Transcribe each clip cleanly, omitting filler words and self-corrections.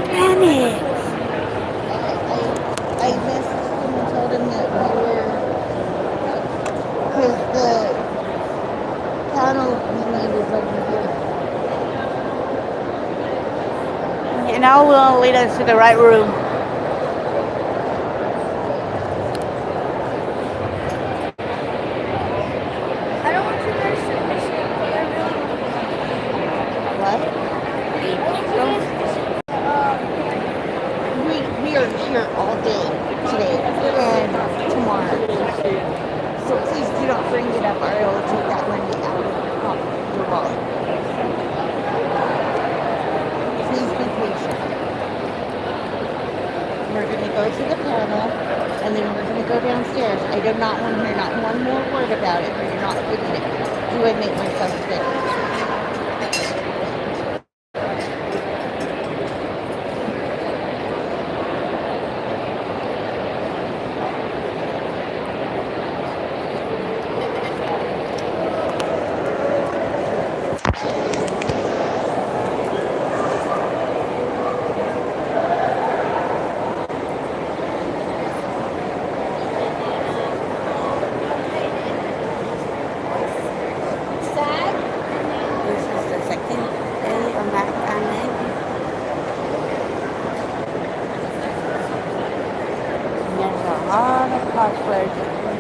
panic. I messaged him and told him that we were, because the panel we need is over here. You know, will lead us to the right room. I don't want you guys to miss it, but I really want to go. What? I want you guys to see We are here all day today and tomorrow. So please do not bring it up or I will take that money out of your wallet. Please be patient. We're going to go to the panel and then we're going to go downstairs. I do not want to hear not one more word about it or you're not getting it. Do I make myself clear? This is the second day of my panic. And there's a lot of cosplayers today.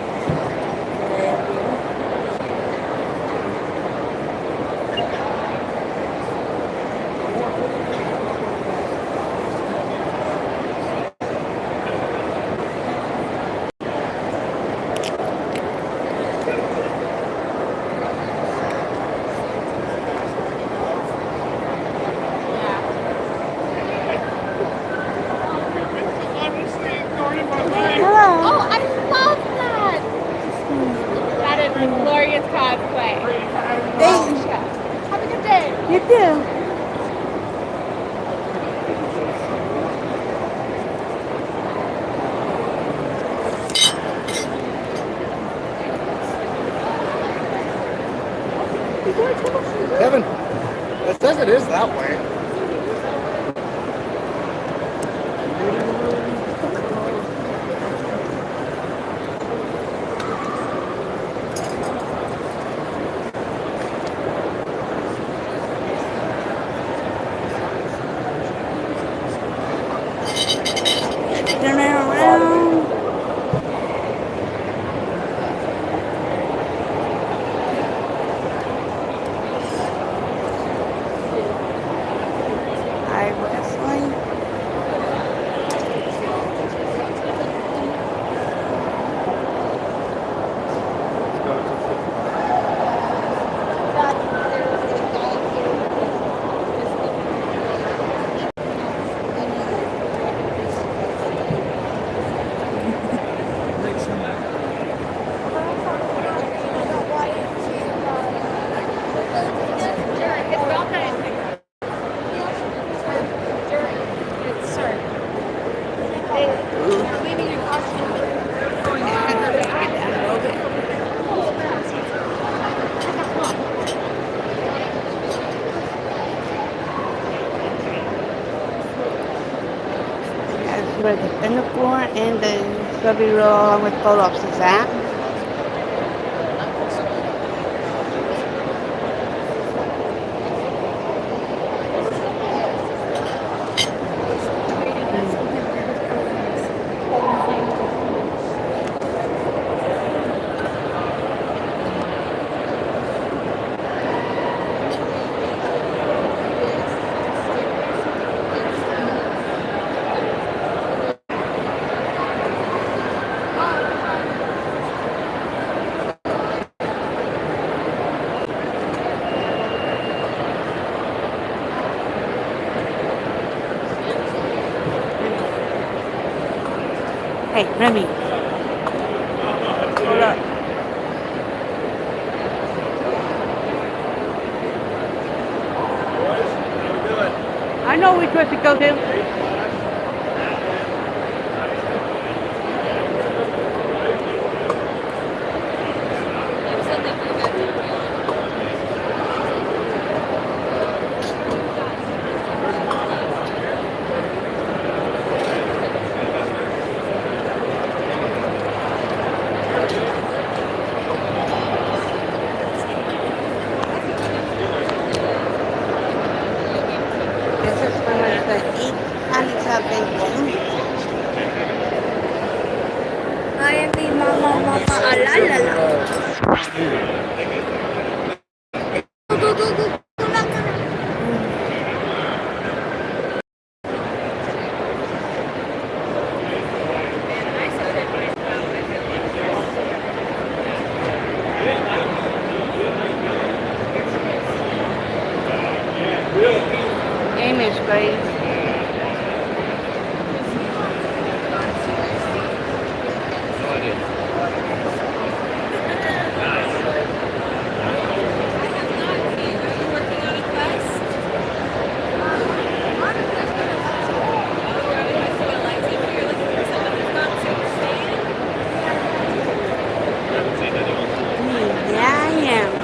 Hello. Oh, I love that! That is a glorious cosplay. Thanks. Have a good day. You too. Kevin, it says it is that way. Turn around. Hi, wrestling. That's where the pinnacle and the strawberry roll along with pull-ups is at. Hey, Remy. Hold up. I know which way to go to. thank you. I am the mama, mama, la la la. Go, go, go, go, go, back, go, back. Game is great. Yeah, I am.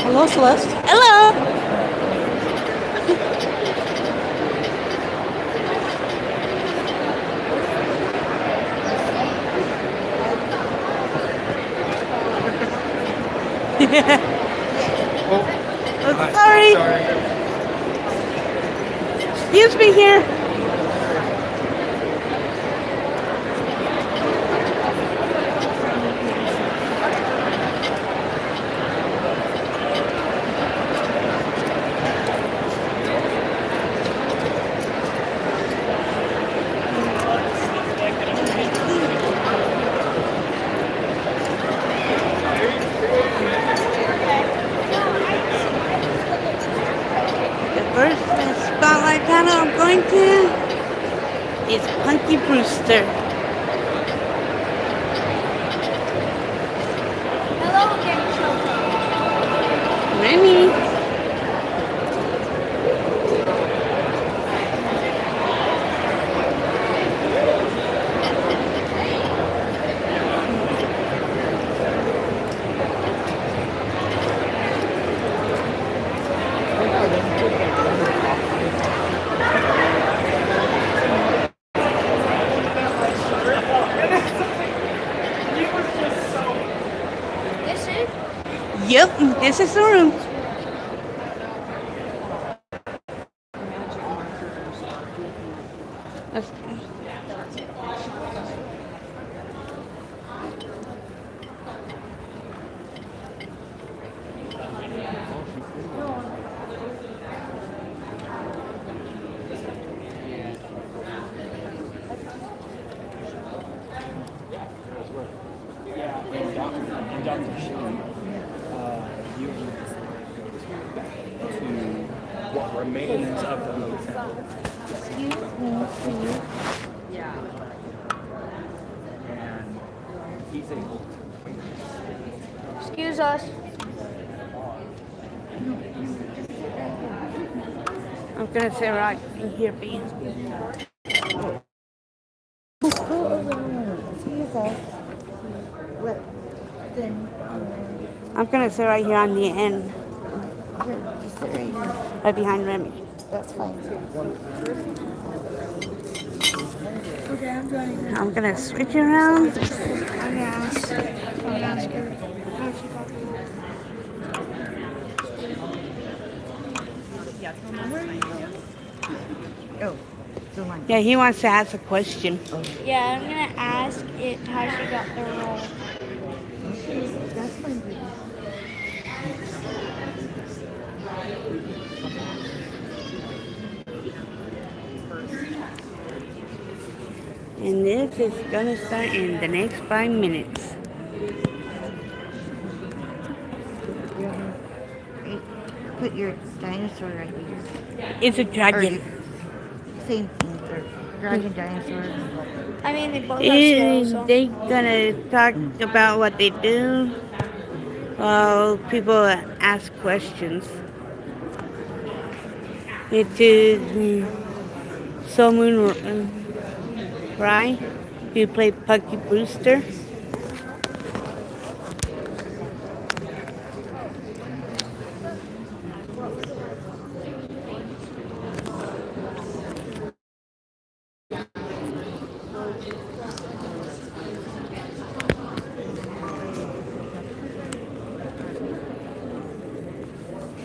Hello, Celeste. Hello. Oh, sorry. Excuse me here. The first spotlight panel I'm going to is Punky Brewster. Hello again, children. Remy. This is? Yep, this is the room. Let's- what remains of the hotel. And he's able to Excuse us. I'm gonna sit right in here, B. I'm gonna sit right here on the end, right behind Remy. That's fine. I'm gonna switch around. Oh, the line. Yeah, he wants to ask a question. Yeah, I'm gonna ask it how she got the role. That's fine. baby. And this is gonna start in the next 5 minutes. Put your dinosaur right here. It's a dragon. Same thing for dragon dinosaur. I mean, they both have scales, so. They gonna talk about what they do. people ask questions. It is Someone Rye. You play Punky Brewster.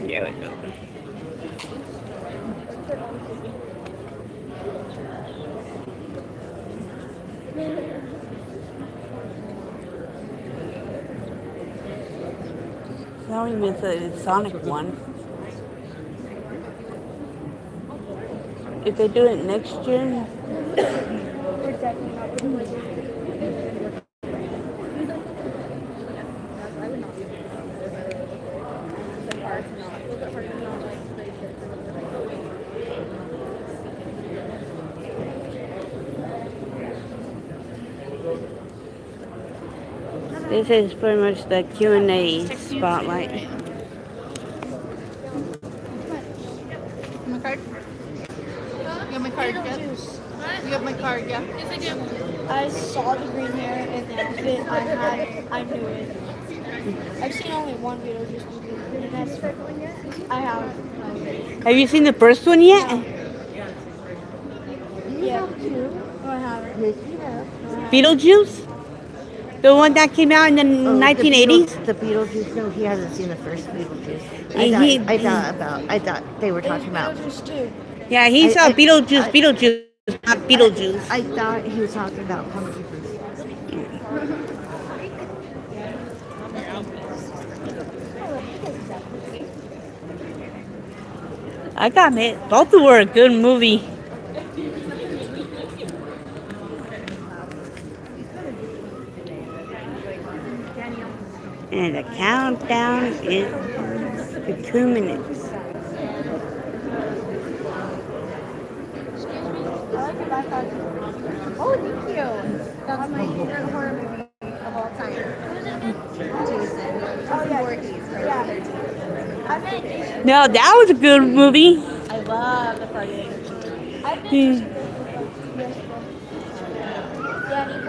There we go. I don't even say the Sonic one. If they do it next year, this is pretty much the Q&A spotlight. My card? You have my card, yeah? You have my card, yeah? Yes, I do. I saw the green hair and the outfit. I knew it. I've seen only one Beetlejuice movie, and that's I have. Have you seen the first one yet? Yeah. No, I haven't. Yes, you have. Beetlejuice? The one that came out in the 1980s? The Beetlejuice. No, he hasn't seen the first Beetlejuice. He- I thought they were talking about. Beetlejuice too. Yeah, he saw Beetlejuice, not Beetlejuice. I thought he was talking about Punky Brewster. I got it. Both were a good movie. And the countdown is to 2 minutes. Oh, thank you. That's my favorite horror movie of all time. Jason. Oh, yeah. Voorhees, right? Yeah. No, that was a good movie. I love the Friday.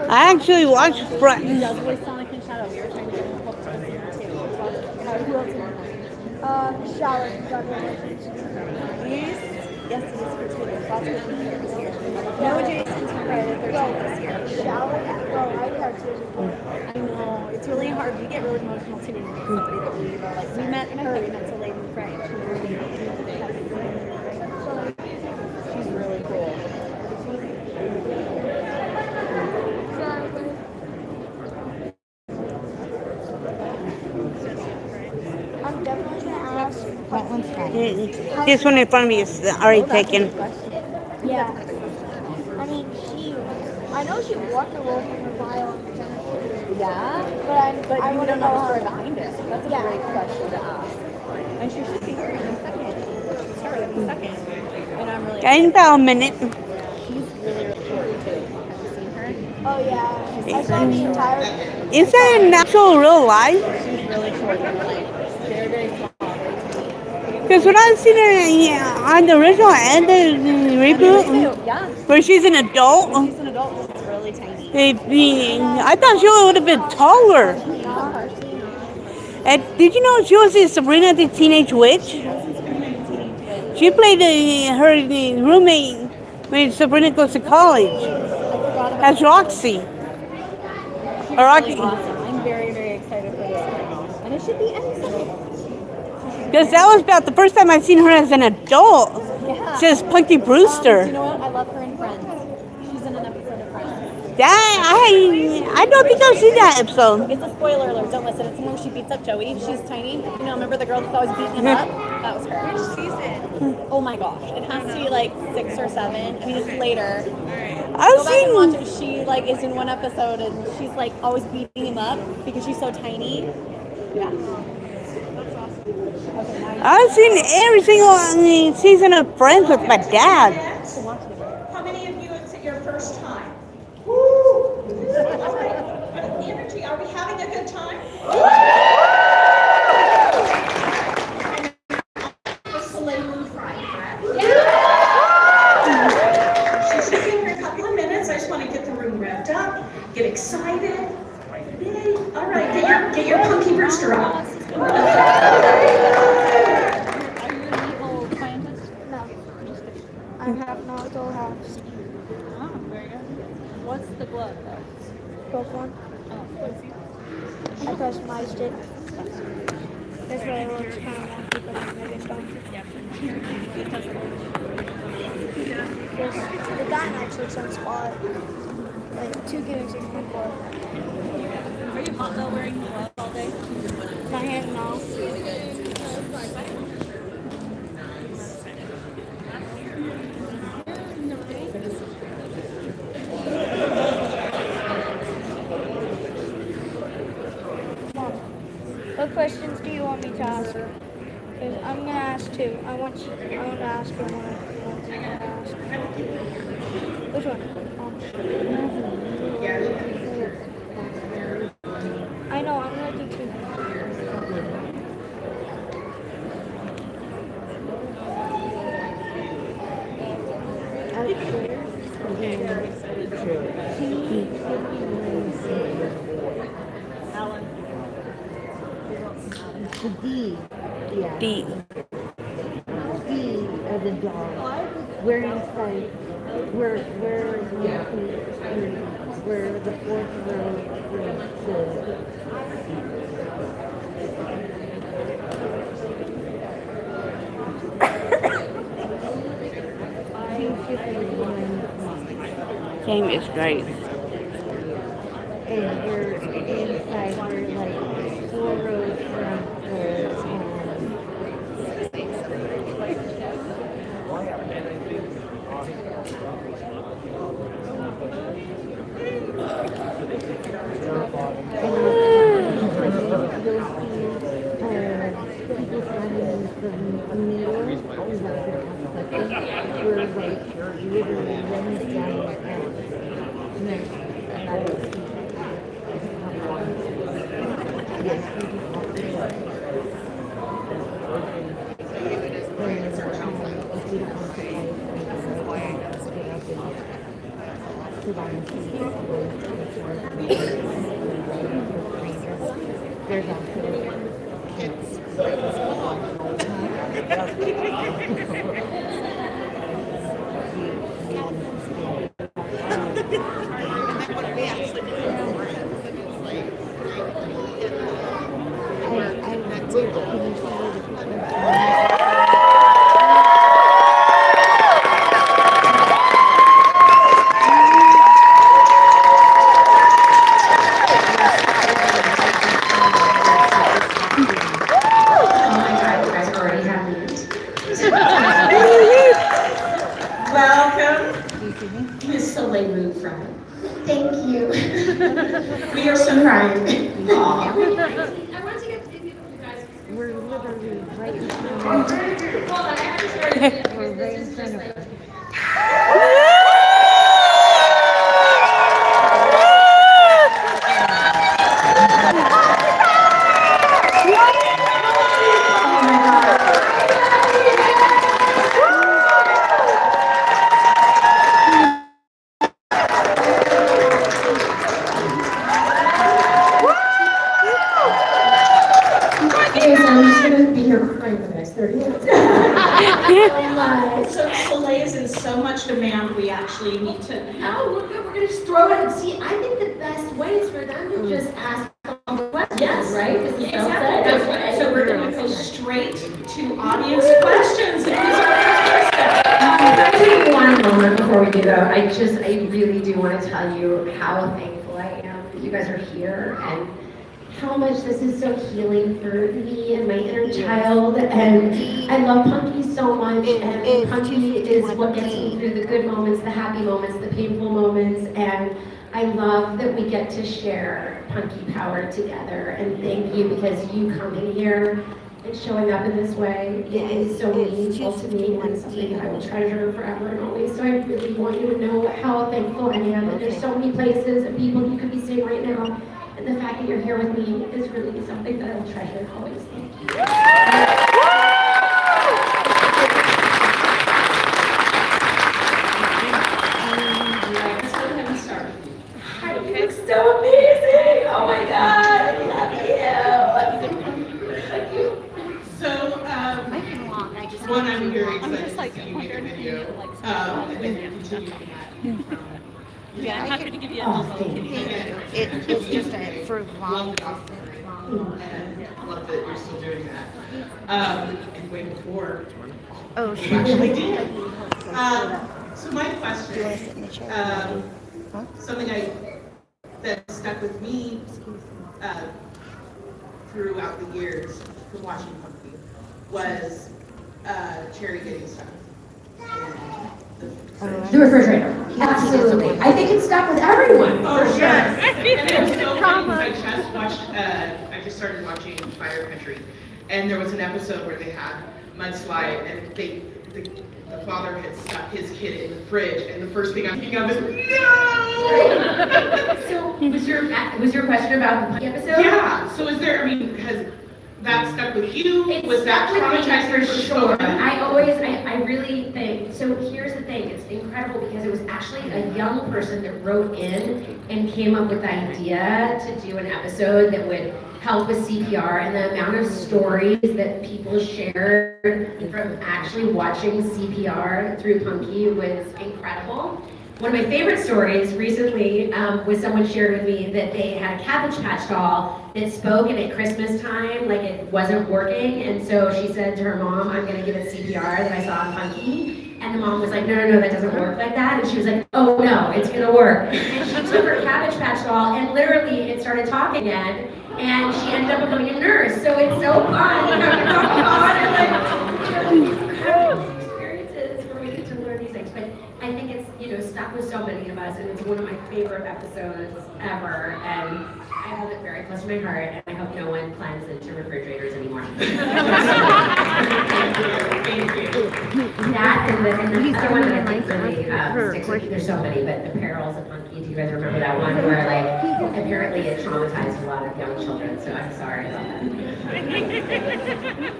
I actually watched Friends. He does voice Sonic and Shadow. We were trying to get him hooked to listen to who else in Shadow. Yes, he is for two. Lots of people here this year. No Jason's from Friday the 13th this year. Shadow? Oh, I have two. I know. It's really hard. We get really emotional too when we meet somebody that we like. We met her. We met Celeste and Frank. She's really cool. I'm definitely gonna ask. That one's fine. This one in front of me is already taken. Yeah. I mean, I know she walked the role from her bio. Yeah? But I don't know the story behind it. That's a great question to ask. And she should be here in a second. She started in a second. And I'm really In about a minute. She's really, really short too. Have you seen her? Oh, yeah. I saw the entire. Is that an actual real life? She's really short in real life. Very, very small. Because when I've seen her on the original and the reboot, Yeah. where she's an adult, She's an adult. It's really tiny. I thought she would have been taller. And did you know she was in Sabrina the Teenage Witch? She played her roommate when Sabrina goes to college as Roxy. She's really awesome. I'm very, very excited for this one. And it should be any second. Because that was about the first time I've seen her as an adult. Yeah. Since Punky You Brewster. know what? I love her in Friends. She's in an episode of Friends. I don't think I've seen that episode. It's a spoiler alert. Don't listen. It's the one where she beats up Joey. She's tiny. You know, remember the girl that's always beating him up? That was her. Which season? Oh my gosh. It has to be like 6 or 7. I mean, it's later. I've Go back and watch seen. it. She like is in one episode and she's like always beating him up because she's so tiny. Yeah. I've seen every single season of Friends with my dad. How many of you, it's your first time? Woo! The energy, are we having a good time? revved up, get excited. Yay. All right, get your punky rooster up. Are you an evil scientist? No. I have no dual halves. Oh, very good. What's the glove though? Both one. Oh, let's see. I customized it. That's why it looks kind of wonky, but I made it fun. The dynamite looks on spot. Like 2 gimmicks in 1 core. Are you hot though wearing gloves all day? My hand now. What questions do you want me to ask? 'Cause I'm gonna ask 2. I want to ask you one. Which one? I know, I'm gonna do 2. The D. Yeah. D. D of the dog. We're inside. We're the 4th row. Game is great. And we're inside. We're like 4 rows from there's Welcome, Miss Soleil Root from. Thank you. We are so proud. we're literally right in front of we're right in front of her. Okay, so I'm just gonna be here crying for the next 30 minutes. So Soleil is in so much demand, we actually need to. Oh, we're good. We're gonna just throw it and see. I think the best way is for them to just ask all the questions, Yes, right? This is exactly. So we're gonna go straight to audience questions. If these are I take one moment before we do that. I really do want to tell you how thankful I am that you guys are here and how much this is so healing for me and my inner child. And I love Punky so much. And Punky is what gets me through the good moments, the happy moments, the painful moments. And I love that we get to share Punky power together. And thank you because you coming here and showing up in this way is so meaningful to me and something I will treasure forever and always. So I really want you to know how thankful I am. And there's so many places and people you could be seeing right now. And the fact that you're here with me is really something that I will treasure always. Thank you. Let's go ahead and start. okay? It's so amazing. Oh my God, I love you. So, I can walk. I just one, I'm very I'm excited just like to see you make a wondering if you video. need like And then continue that. Yeah, I'm happy to give you a Oh, little thank kitty. you. It's just a for long Love that you're still doing that. And way before Oh, you sure. actually did. So my question, something that stuck with me throughout the years from watching Punky was Cherry getting stuck. The refrigerator. Absolutely. I think it's stuck with everyone. Oh, sure. And it was so funny. I just started watching Fire Country, and there was an episode where they had mudslide, and the father had stuck his kid in the fridge, and the first thing I'm thinking of is no. So was your question about the episode? Yeah. So has that stuck with you? It Was that stuck with me traumatizing for sure. I really think, so here's the thing, it's incredible because it was actually a young person that wrote in and came up with the idea to do an episode that would help with CPR, and the amount of stories that people shared from actually watching CPR through Punky was incredible. One of my favorite stories recently was someone shared with me that they had a Cabbage Patch doll that spoke, and at Christmas time, like it wasn't working, and so she said to her mom, I'm gonna give it CPR that I saw on Punky, and the mom was like, no, that doesn't work like that, and she was like, oh no, it's gonna work. And she took her Cabbage Patch doll, and literally it started talking again, and she ended up becoming a nurse, so it's so fun having talking on, and like, incredible experiences where we get to learn these things, but I think it's, stuck with so many of us, and it's one of my favorite episodes ever, and I hold it very close to my heart, and I hope no one plans into refrigerators anymore. That and the other one that I think really sticks with me, there's so many, but the Perils of Punky, do you guys remember that one where like apparently it traumatized a lot of young children, so I'm sorry about that.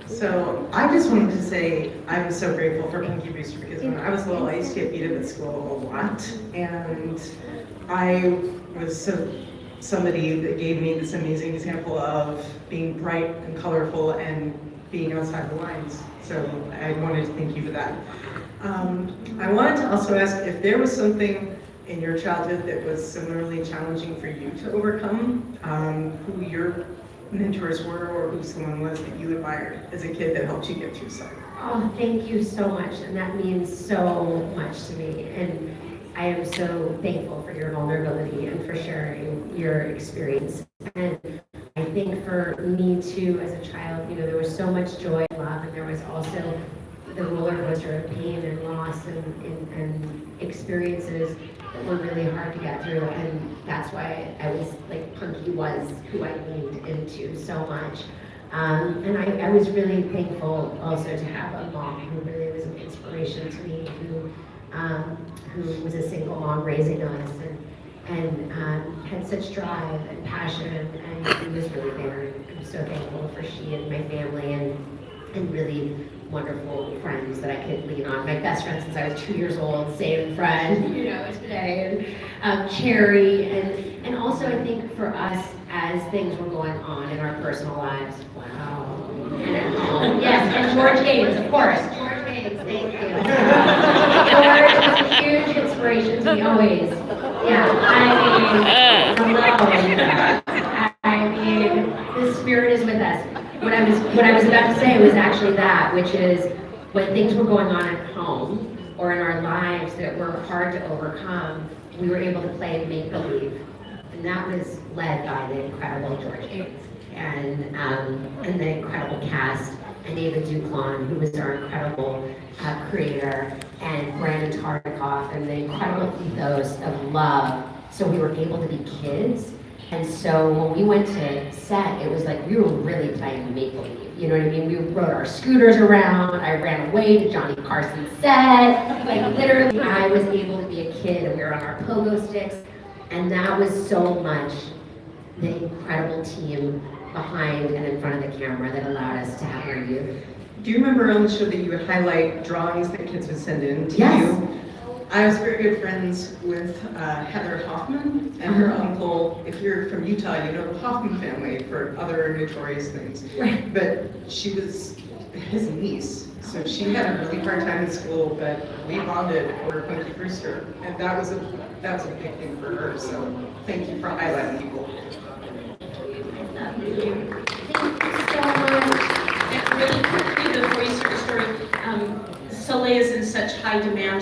So I just wanted to say I'm so grateful for Punky Brewster because when I was little, I used to get beat up at school a lot, and I was somebody that gave me this amazing example of being bright and colorful and being outside the lines. So I wanted to thank you for that. I wanted to also ask if there was something in your childhood that was similarly challenging for you to overcome, who your mentors were, or who someone was that you admired as a kid that helped you get through something. Oh, thank you so much, and that means so much to me, and I am so thankful for your vulnerability and for sharing your experience. And I think for me too, as a child, there was so much joy and love, and there was also the roller coaster of pain and loss and experiences that were really hard to get through, and that's why I was like, Punky was who I leaned into so much. And I was really thankful also to have a mom who really was an inspiration to me, who was a single mom raising us, and had such drive and passion, and she was really there. And I'm so thankful for she and my family, and really wonderful friends that I could lean on. My best friend since I was 2 years old, same friend, today, and Cherry, and also I think for us, as things were going on in our personal lives, wow, and at home, yes, and George Haynes, of course, George Haynes, thank you. George is a huge inspiration to me, always. Yeah, I mean, the spirit is with us. What I was about to say was actually that, which is when things were going on at home or in our lives that were hard to overcome, we were able to play make-believe. And that was led by the incredible George Haynes and the incredible cast, and David Duclon, who was our incredible creator, and Brandon Tartikoff, and the incredible ethos of love. So we were able to be kids. And so when we went to set, it was like we were really playing make-believe. You know what I mean? We rode our scooters around. I ran away to Johnny Carson's set. Like literally, I was able to be a kid, and we were on our pogo sticks. And that was so much the incredible team behind and in front of the camera that allowed us to have our youth. Do you remember on the show that you would highlight drawings that kids would send in to Yes. you? I was very good friends with Heather Hoffman and her uncle. If you're from Utah, you know the Hoffman family for other notorious things. Right. But she was his niece, so she had a really hard time in school, but we bonded over Punky Brewster, and that was a big thing for her, so thank you for highlighting people. Thank you so much. And really quickly, before you start the story, Soleil is in such high demand.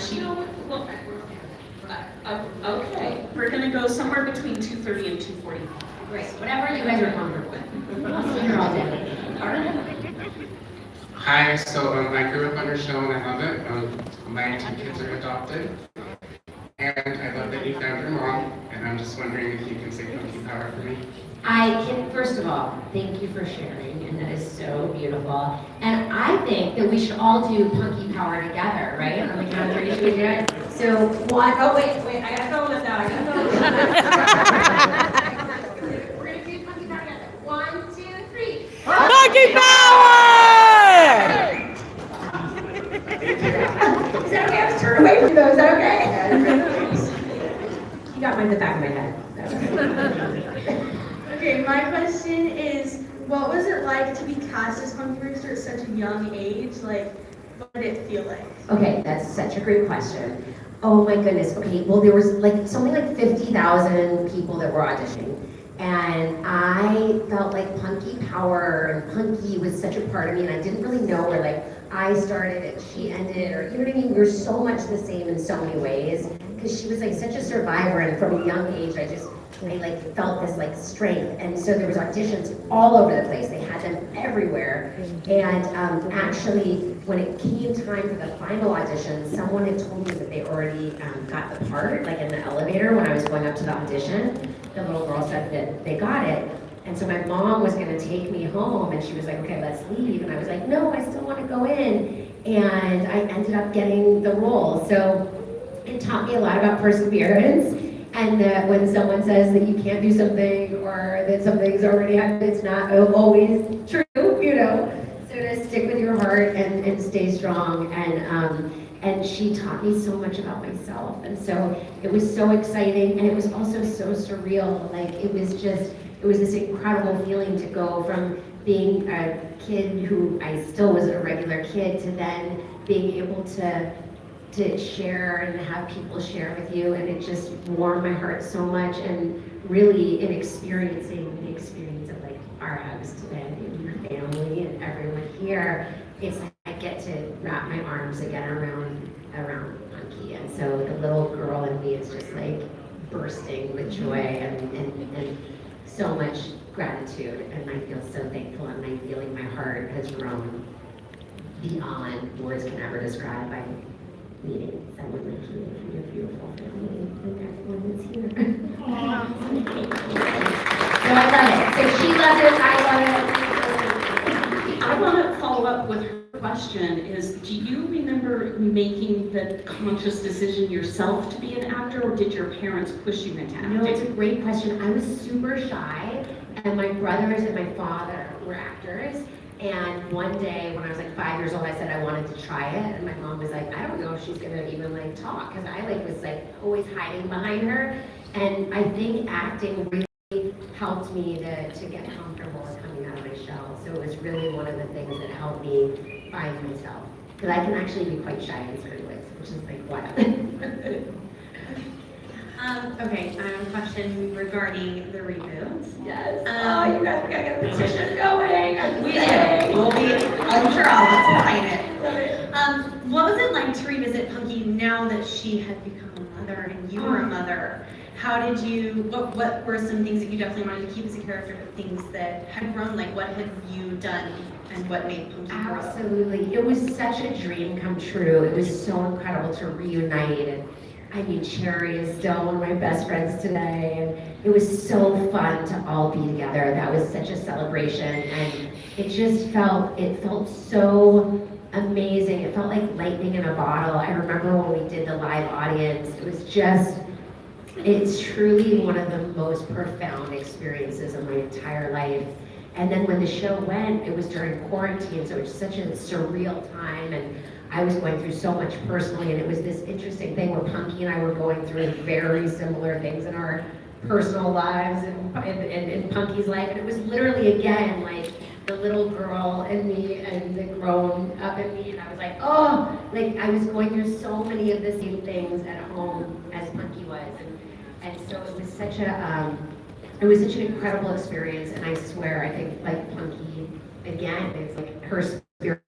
Okay, we're gonna go somewhere between 2:30 and 2:45. Great, whatever you guys are comfortable with. I'll see you all day. All right. Hi, so I grew up on your show and I love it. My 2 kids are adopted. And I love that you found your mom. And I'm just wondering if you can say Punky Power for me. I can, first of all, thank you for sharing, and that is so beautiful. And I think that we should all do Punky Power together, right? On the count of 3, should we do it? So, one, oh wait, I gotta go with that. I gotta go with that. We're gonna do Punky Power together. 1, 2, 3. Punky Power! Is that okay? I was turned away from those. Is that okay? You got mine in the back of my head. Okay, my question is, what was it like to be cast as Punky Brewster at such a young age? Like, what did it feel like? Okay, that's such a great question. Oh my goodness. Okay, well there was like something like 50,000 people that were auditioning. And I felt like Punky Power and Punky was such a part of me, and I didn't really know where like I started and she ended, or you know what I mean? We were so much the same in so many ways, because she was like such a survivor, and from a young age I like felt this like strength. And so there was auditions all over the place. They had them everywhere. And actually, when it came time for the final audition, someone had told me that they already got the part, like in the elevator when I was going up to the audition. The little girl said that they got it. And so my mom was gonna take me home, and she was like, okay, let's leave. And I was like, no, I still wanna go in. And I ended up getting the role. So it taught me a lot about perseverance. And that when someone says that you can't do something, or that something's already happened, it's not always true, you know. So to stick with your heart and stay strong. And she taught me so much about myself. And so it was so exciting, and it was also so surreal. Like it was this incredible feeling to go from being a kid who I still was a regular kid to then being able to share and have people share with you, and it just warmed my heart so much. And really in experiencing the experience of like our house today and your family and everyone here, it's like I get to wrap my arms again around Punky, and so the little girl in me is just like bursting with joy and so much gratitude, and I feel so thankful, and I feel like my heart has grown beyond words can ever describe by meeting someone like you and your beautiful family and everyone that's here. So I love it. So she loves it, I love it. I want to follow up with her question is, do you remember making the conscious decision yourself to be an actor, or did your parents push you into acting? No, it's a great question. I was super shy, and my brothers and my father were actors. And one day when I was like 5 years old, I said I wanted to try it, and my mom was like, I don't know if she's gonna even like talk, because I like was like always hiding behind her. And I think acting really helped me to get comfortable with coming out of my shell. So it was really one of the things that helped me find myself, because I can actually be quite shy in certain ways, which is like wild. Okay, I have a question regarding the reboot. Yes. You guys, we gotta get the petition going. We do. We'll be, I'm sure I'll sign it. What was it like to revisit Punky now that she had become a mother and you were a mother? How did you, what were some things that you definitely wanted to keep as a character, but things that had grown? Like what had you done and what made Punky grow? Absolutely. It was such a dream come true. It was so incredible to reunite. And I mean, Cherry is still one of my best friends today, and it was so fun to all be together. That was such a celebration, and it felt so amazing. It felt like lightning in a bottle. I remember when we did the live audience, it's truly one of the most profound experiences of my entire life. And then when the show went, it was during quarantine, so it was such a surreal time, and I was going through so much personally, and it was this interesting thing where Punky and I were going through very similar things in our personal lives and in Punky's life, and it was literally again like the little girl in me and the grown up in me, and I was like, oh, like I was going through so many of the same things at home as Punky was, and so it was such an incredible experience, and I swear, I think like Punky, again, it's like her spirit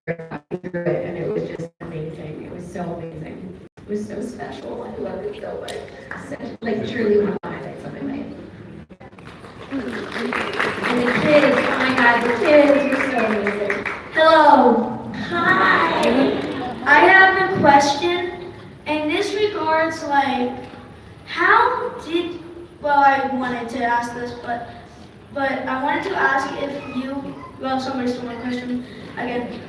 through it, and it was just amazing. It was so amazing. It was so special. I love it so much. Such, like truly one of the highlights of my life. And the kids, oh my God, the kids were so amazing. Hello. Hi. I have a question, and this regards like, well, I wanted to ask this, but I wanted to ask if somebody stole my question again.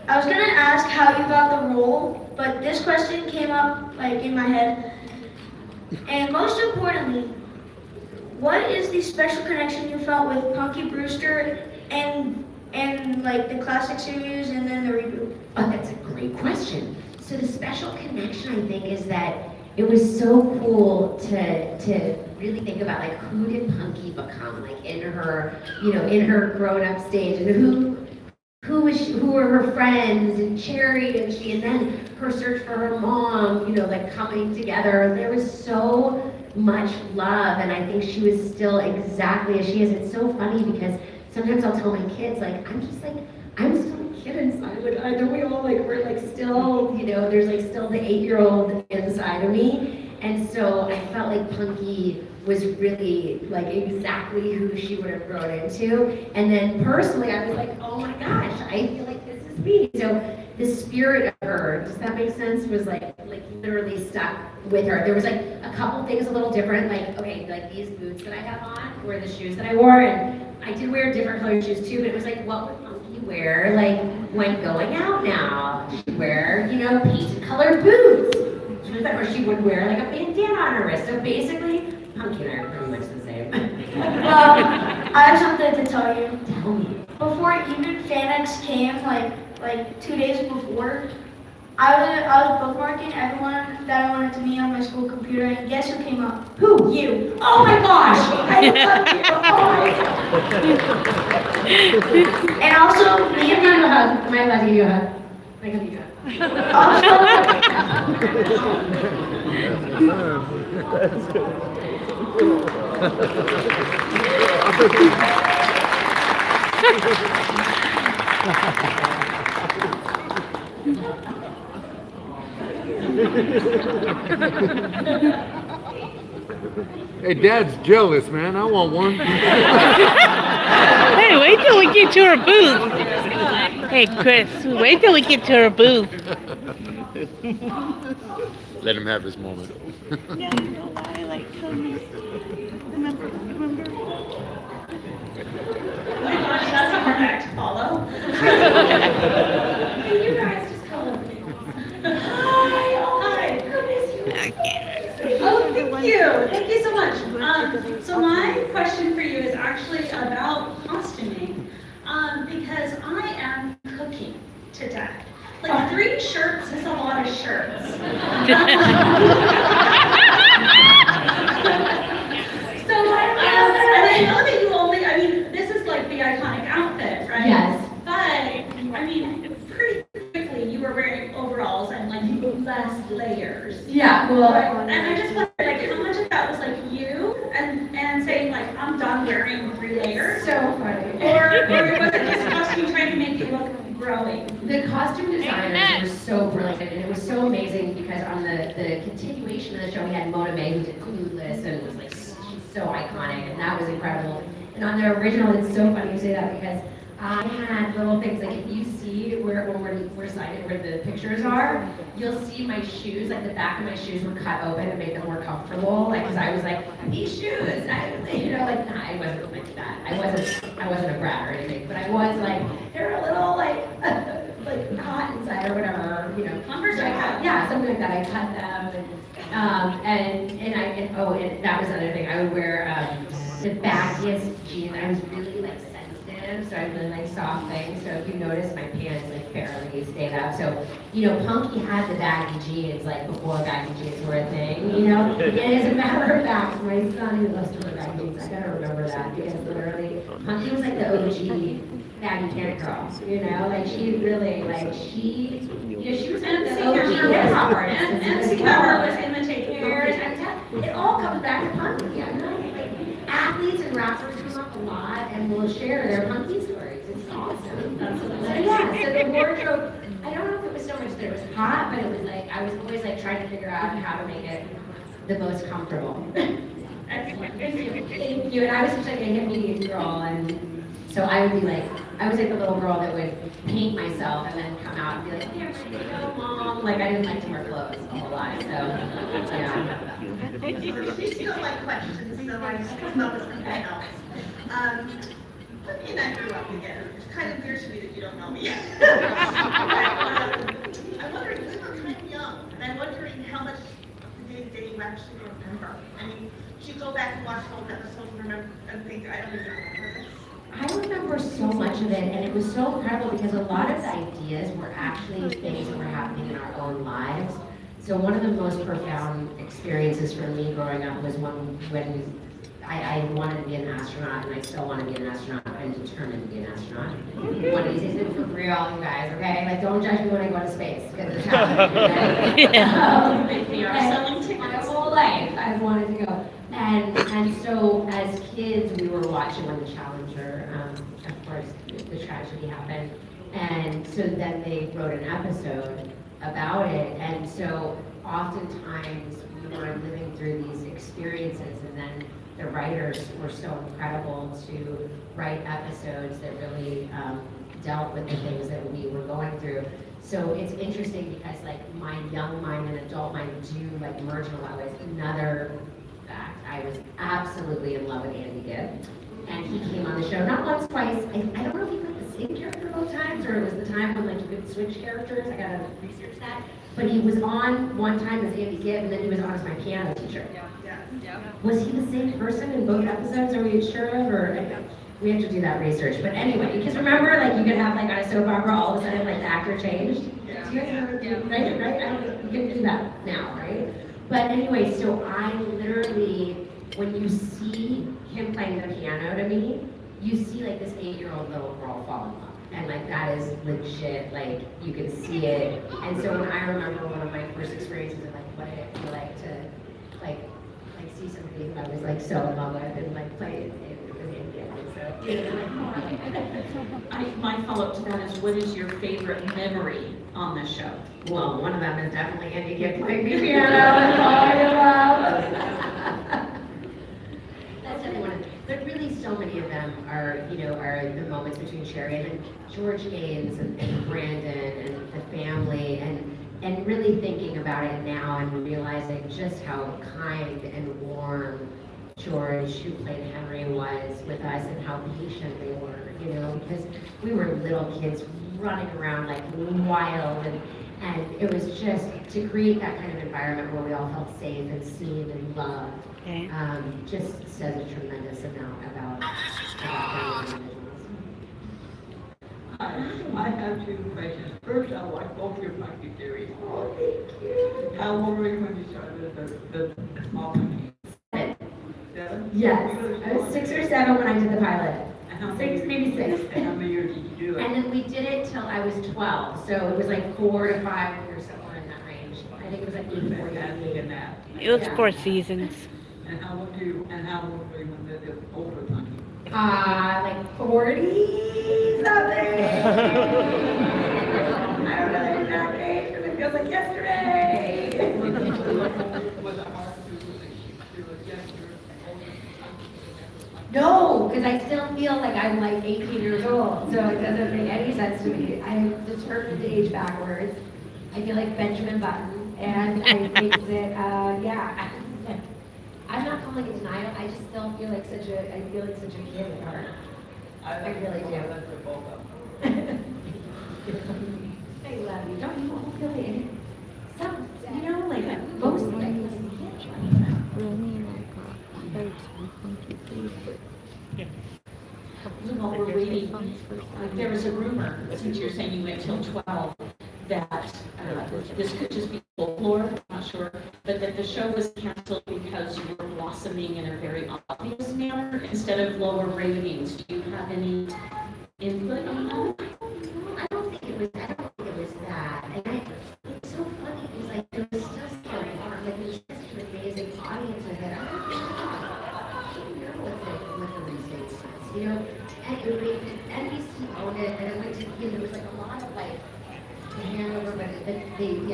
I was gonna ask how you got the role, but this question came up like in my head. And most importantly, what is the special connection you felt with Punky Brewster and like the classic series and then the reboot? Oh, that's a great question. So the special connection, I think, is that it was so cool to really think about like who did Punky become, like in her grown-up stage, and who were her friends, and Cherry and she, and then her search for her mom, like coming together. There was so much love, and I think she was still exactly as she is. It's so funny because sometimes I'll tell my kids, like, I'm still a kid inside, like, don't we all, like, we're, like, still, there's, like, still the 8-year-old inside of me, and so I felt like Punky was really, like, exactly who she would have grown into, and then personally, I was like, oh my gosh, I feel like this is me, so the spirit of her, does that make sense, was, like literally stuck with her. There was, like, a couple things a little different, like, okay, like, these boots that I have on were the shoes that I wore, and I did wear different colored shoes too, but it was like, what would Punky wear, like, when going out now? She'd wear, painted colored boots. Or she would wear, like, a bandana on her wrist. So basically, Punky and I are pretty much the same. Well, I have something to tell you. Tell me. Before even Fanx came, like 2 days before, I was bookmarking everyone that I wanted to meet on my school computer, and guess who came up? Who? You. Oh my gosh! I love you! Oh. And also, me and you a hug. Am I allowed to give you a hug? I can give you a hug. Hey, Dad's jealous, man. I want one. Hey, wait till we get to her booth. Hey, Chris, wait till we get to her booth. Let him have his moment. Yeah, you know why? Like, tell me. Remember? Oh my gosh, that's a hard act to follow. Hey, you guys just come over. Hi, I miss you. Oh, thank you. Thank you so much. So my question for you is actually about costuming, because I am cooking today. Like 3 shirts is a lot of shirts. So and I know that you only, this is like the iconic outfit, right? Yes. But, pretty quickly you were wearing overalls and like less layers. Yeah, well. And I just wondered, like, how much of that was like you and saying like, I'm done wearing 3 layers? So funny. Or was it this costume trying to make you look growing? The costume designers were so brilliant, and it was so amazing because on the continuation of the show, we had Mona May, who did Clueless, and was like, she's so iconic, and that was incredible. And on the original, it's so funny you say that because I had little things, like if you see when we're signed where the pictures are, you'll see my shoes, like the back of my shoes were cut open to make them more comfortable, like, because I was like, these shoes, I wasn't like that. I wasn't a brat or anything, but I was like, they're a little like, like hot inside or whatever, So yeah, something like that. I cut them, and that was another thing. I would wear the baggiest jeans. I was really like sensitive sensitive, so I really like soft things. So if you notice, my pants like barely stayed up. So, you know, Punky had the baggy jeans like before baggy jeans were a thing, you know? And as a matter of fact, my son who loves to wear baggy jeans, I gotta remember that because literally, Punky was like the OG baggy pant girl, you know? Like she really, like she, you know, she was kind of the OG hip hop artist. And Sierra was imitating her. It all comes back to Punky, I know. Like, athletes and rappers come up a lot and will share their Punky stories. It's awesome. So yeah, so the wardrobe, I don't know if it was so much that it was hot, but it was like, I was always like trying to figure out how to make it the most comfortable. Thank you. And I was such like a hippie girl, and so I would be like, I was like the little girl that would paint myself and then come out and be like, here, go, mom. Like I didn't like to wear clothes a whole lot, so yeah. She still like questions, so I come up with something else. Cookie and I grew up together. It's kind of weird to me that you don't know me. I'm wondering, we were kind of young, and I'm wondering how much of the day-to-day you actually remember. I mean, you go back and watch old episodes and remember and think, I don't even remember this. I remember so much of it, and it was so incredible because a lot of the ideas were actually things that were happening in our own lives. So one of the most profound experiences for me growing up was when I wanted to be an astronaut, and I still want to be an astronaut. I'm determined to be an astronaut. One of these days, for real, you guys, okay? Like, don't judge me when I go to space, because it's happening, okay? We are selling tickets. My whole life, I've wanted to go. And so, as kids, we were watching when the Challenger, of course, the tragedy happened. And so then they wrote an episode about it. And so, oftentimes, we were living through these experiences, and then the writers were so incredible to write episodes that really dealt with the things that we were going through. So it's interesting because like my young mind and adult mind do like merge in a lot of ways. Another fact, I was absolutely in love with Andy Gibb, and he came on the show not once, twice. I don't know if he played the same character both times, or it was the time when like you could switch characters. I gotta research that. But he was on one time as Andy Gibb, and then he was on as my piano teacher. Yeah. Was he the same person in both episodes? Are we sure of, or we have to do that research? But anyway, because remember, like you could have like on a soap opera, all of a sudden like the actor changed. Yeah. Do you guys remember? Right? I don't. You can do that now, right? But anyway, so I literally, when you see him playing the piano to me, you see like this 8-year-old little girl fall in love. And like that is legit, like you can see it. And so when I remember one of my first experiences of like what did it feel like to like see somebody who I was like so in love with and like play it with him again. So My follow-up to that is, what is your favorite memory on this show? well, one of them is definitely Andy Gibb playing the piano and falling in love. That's definitely one of them. But really so many of them are, you know, are the moments between Sherry and then George Gaines and Brandon and the family and really thinking about it now and realizing just how kind and warm George, who played Henry, was with us and how patient they were, you know, because we were little kids running around like wild and it was just to create that kind of environment where we all felt safe and seen and loved. Okay. Just says a tremendous amount about them as individuals. I have two questions. First, I like both your Punky theories. Oh, thank you. How old were you when you started the small Punky? 7. 7? Yes, I was 6 or 7 when I did the pilot. And how 6, maybe 6. And how many years did you do it? And then we did it till I was 12, so it was like 4 to 5 years, somewhere in that range. I think it was like 8 or Fantastic in that. It was Yeah. 4 seasons. And how old were you when the older Punky? Like 40 something. I don't know the exact age, because it feels like yesterday. Was it hard to adjust your older Punky? No, because I still feel like I'm like 18 years old, so it doesn't make any sense to me. I'm determined to age backwards. I feel like Benjamin Button, and I think that, yeah. I'm not calling it denial, I just still feel like such a kid at heart. I really do. That's for both of them. I love you, don't you all feel it? Some, you know, like most things. while we're waiting, there was a rumor, since you're saying you went till 12, that this could just be folklore, I'm not sure, but that the show was canceled because you were blossoming in a very obvious manner instead of lower ratings. Do you have any input on that? I don't think it was that. And it's so funny because like there was just like there was such an amazing audience I had. I don't know what the reasons, you know. And NBC owned it, and it went to there was like a lot of like handover, but everything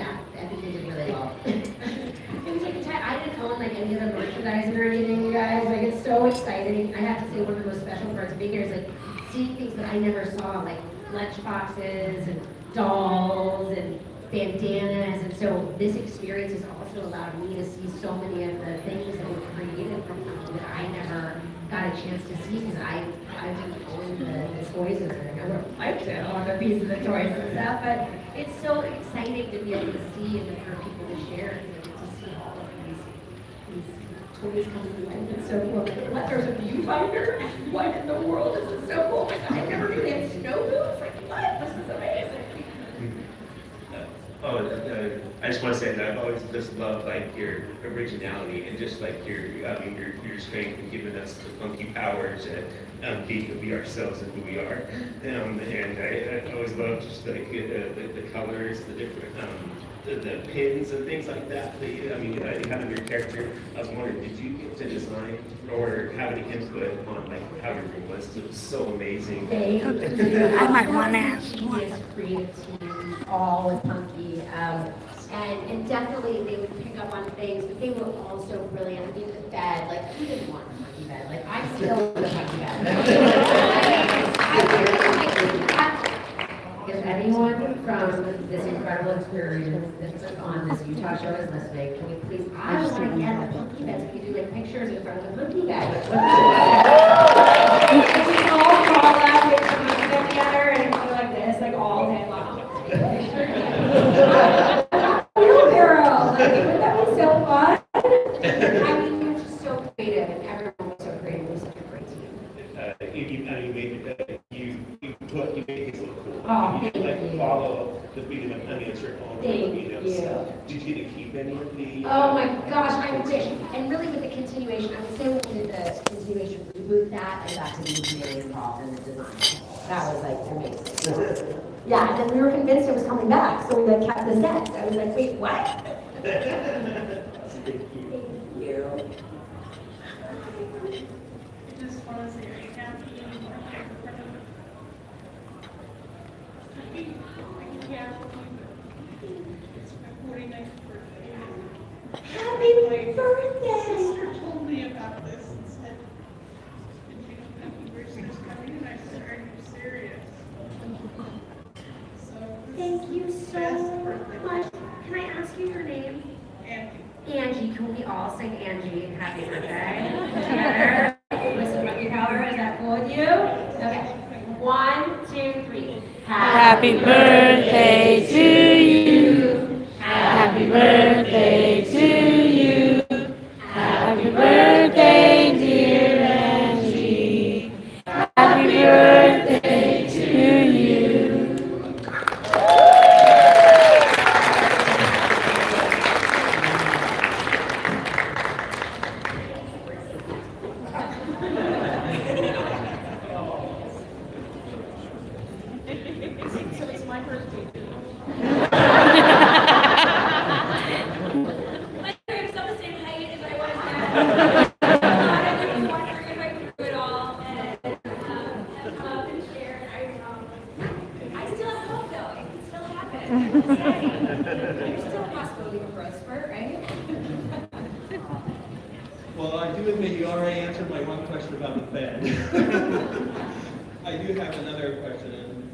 did really well. It was like a time I didn't own like any of the merchandising or anything, you guys. Like it's so exciting. I have to say one of the most special parts of being here is like seeing things that I never saw, like lunchboxes and dolls and bandanas, and so this experience has also allowed me to see so many of the things that were created from people that I never got a chance to see because I didn't own the toys and I would have liked to own a piece of the toys and stuff, but it's so exciting to be able to see and for people to share and to see all of these toys coming to life. It's so cool. What, there's a viewfinder? What in the world is this so cool? I never knew they had snow boots. Like, what? This is amazing. I just want to say that I've always just loved like your originality and just like your strength and giving us the funky powers and be ourselves and who we are. And I always love just like the colors, the different the pins and things like that. You had in your character. I was wondering, did you get to design or have any input on like how your room was? It was so amazing. I might want to ask one. Creative team, all with Punky. And definitely they would pick up on things, but they were also brilliant. I mean, the bed, like, who didn't want a Punky bed? Like, I still want a Punky bed. If anyone from this incredible experience that's on this Utah show is listening, can we please, I want to get the Punky beds. We do like pictures in front of the Punky bed. We all crawl out with the Punky bed together and go like this, like all day long. Wouldn't that be so fun? I mean, you're just so creative, and everyone was so creative. We're such a great team. You made these look cool. Oh, You thank like you. follow the beat of the circle. Thank you. Did you get to keep any of the? Oh my gosh, I wish. And really with the continuation, I would say when we did the continuation reboot that, I got to be really involved in the design. That was like amazing. Yeah, and then we were convinced it was coming back, so we like kept the sets. I was like, wait, what? Thank you. Just want to say, are you happy? It's my 49th birthday. Happy birthday! My sister told me about this and said, happy birthday coming, and I said, are you serious? So, Thank you so much. Can I ask you your name? Angie. Angie, can we all sing Angie happy birthday together? Listen, what you cover, is that cool with you? Okay. 1, 2, 3. Happy birthday to you. Happy birthday to you. Happy birthday, dear Angie. Happy birthday to you. So it's my birthday too. Well, I do admit you already answered my one question about the bed. I do have another question.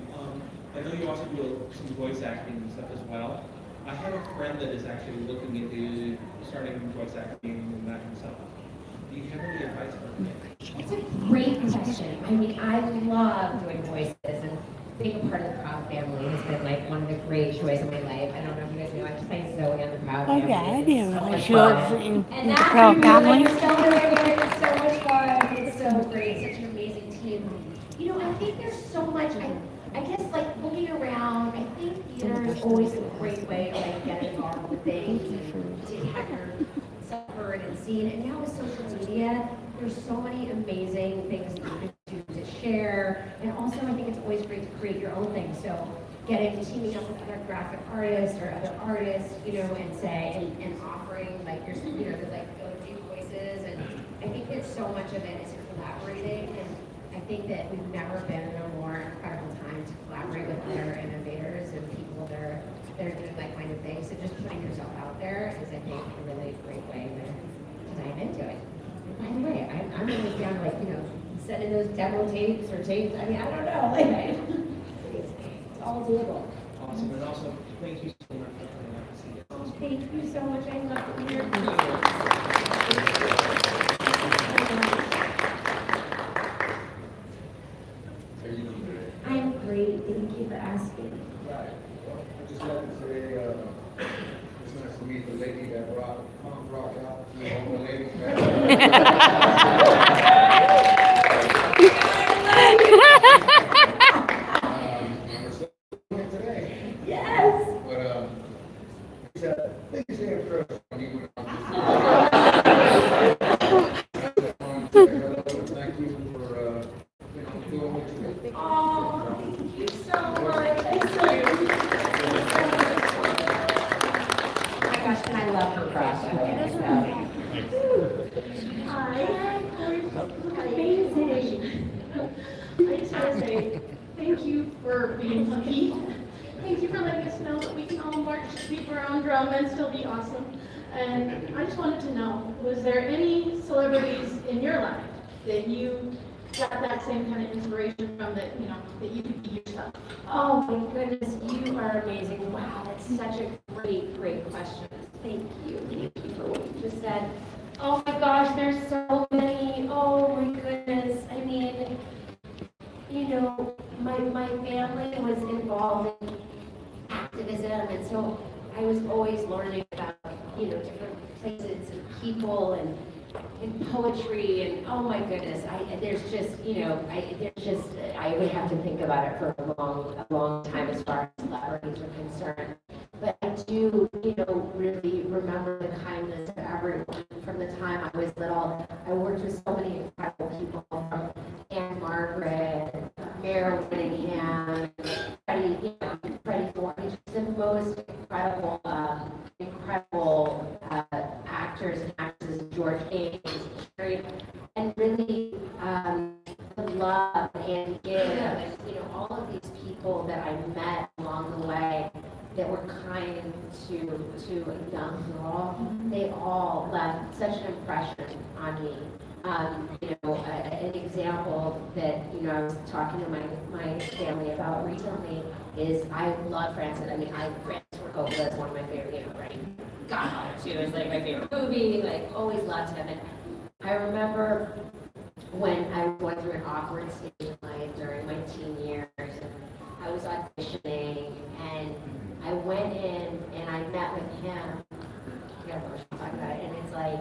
I know you also do some voice acting and stuff as well. I have a friend that is actually looking into starting voice acting and that kind of stuff. Do you have any advice for me? It's a great question. I mean, I love doing voices, and being a part of the Proud family has been like one of the great joys of my life. I don't know if you guys know, I just played Zoe on the Proud Oh family. yeah, I didn't realize she fun. was in And the that's Proud when we were, family. like, celebrating it. It's so much fun. It's so great. Such an amazing team. You much. I guess like looking around, I think theater is always a great way to like get involved with things and to have yourself heard and seen. And now with social media, there's so many amazing things that you can do to share. And also, I think it's always great to create your own thing. So teaming up with other graphic artists or other artists, you know, and offering like your, you know, the like go-to voices. And I think that so much of it is collaborating. And I think that we've never been in a more incredible time to collaborate with other innovators and people that are doing like-minded things. So just putting yourself out there is, I think, a really great way to dive into it. And by the way, I'm always down to like, you know, sending those demo tapes or tapes. I mean, I don't know. Like, it's all doable. Awesome, and also, thank you so much for coming out to see it. Oh, thank you so much. I love it here. I'm great. Thank you for asking. Right. Well, I just like to say, it's nice to meet the lady that brought punk rock out. You know, the lady. Yes. But it's a biggest day of trust when you went on. Thank you for doing what you did. Oh, thank you so much. Oh my gosh, and I love her crush. Hi. Look amazing. I just want to say thank you for being lucky. Thank you for letting us know that we can all march, beat our own drum, and still be awesome. And I just wanted to know, was there any celebrities in your life that you got that same kind of inspiration from, that, you know, that you could be yourself? Oh my goodness, you are amazing. Wow, that's such a great question. Thank you. Thank you for what you just said. Oh my gosh, there's so many. Oh my goodness. I mean, you know, my family was involved in activism, and so I was always learning about, you know, different places and people and poetry, and oh my goodness, there's just, you know, I would have to think about it for a long time as far as celebrities are concerned. But I do, you know, really remember the kindness of everyone from the time I was little. I worked with so many incredible people, from Anne Margaret, Mayor Whittingham, Freddie Ford, just the most incredible actors and actresses, George Haynes, and really the love and give, and you know, all of these people that I met along the way that were kind to a young girl, they all left such an impression on me. You know, an example that, you know, I was talking to my family about recently is I love Francis. I mean, Francis Ford Coppola is one of my favorite, you know, right? Godfather too is like my favorite movie. Like, always loved him. And I remember when I was going through an awkward stage in life during my teen years, and I was auditioning, and I went in and I met with him. And it's like,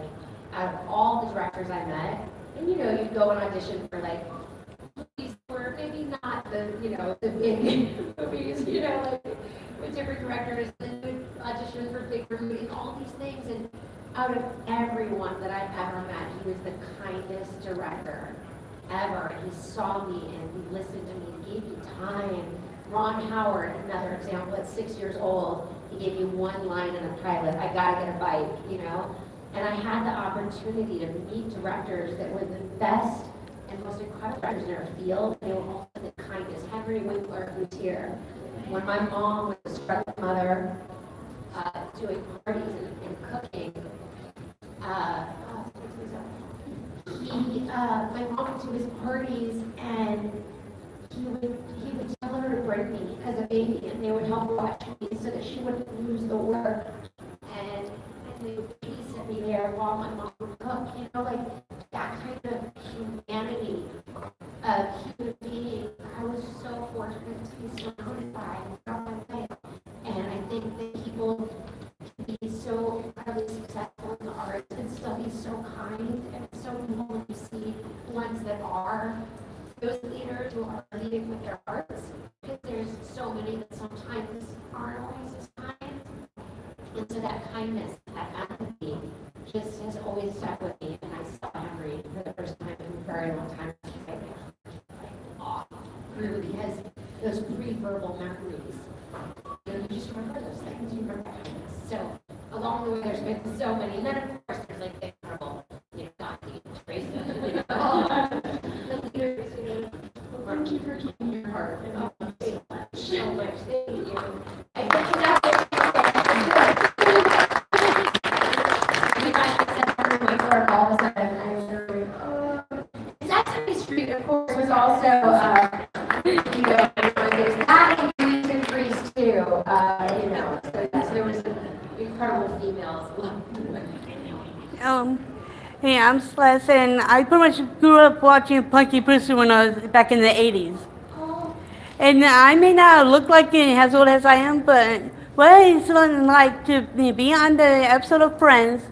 out of all the directors I met, and you know, you go and audition for like movies were maybe not the, you know, the big movies, you know, like with different directors, and you audition for big movies and all these things. And out of everyone that I've ever met, he was the kindest director ever. He saw me and he listened to me and gave me time. Ron Howard, another example, at 6 years old, he gave me one line in a pilot, I gotta get a bite, you know? And I had the opportunity to meet directors that were the best and most incredible directors in their field. They were also the kindest. Henry Winkler, who's here. When my mom was a struggling mother, doing parties and cooking, my mom went to his parties, and he would tell her to bring me as a baby, and they would help watch me so that she wouldn't lose the work. And they would babysit me there while my mom would cook, you know, like that kind of humanity of human being. I was so fortunate to be surrounded by throughout my life. And I think that people can be so incredibly successful in the arts and still be so kind, and so humble when you see ones that are those leaders who are leading with their hearts. very long time. Really, has those pre-verbal memories. You know, you just remember those things. You remember that. So along the way, there's been so many. And then of course, there's like the incredible, you know, Gandhi, Tracy, the leaders, you know, thank you for keeping your heart. So much. Thank you. I think that's it. We got September before all of a sudden. I was wondering, Sesame Street, of course, was also, you know, there's that and Grease too, you know, so there was incredible females. Hey, I'm Celeste, and I pretty much grew up watching Punky Brewster when I was back in the 80s. And I may not look like it as old as I am, but what is it like to be on the episode of Friends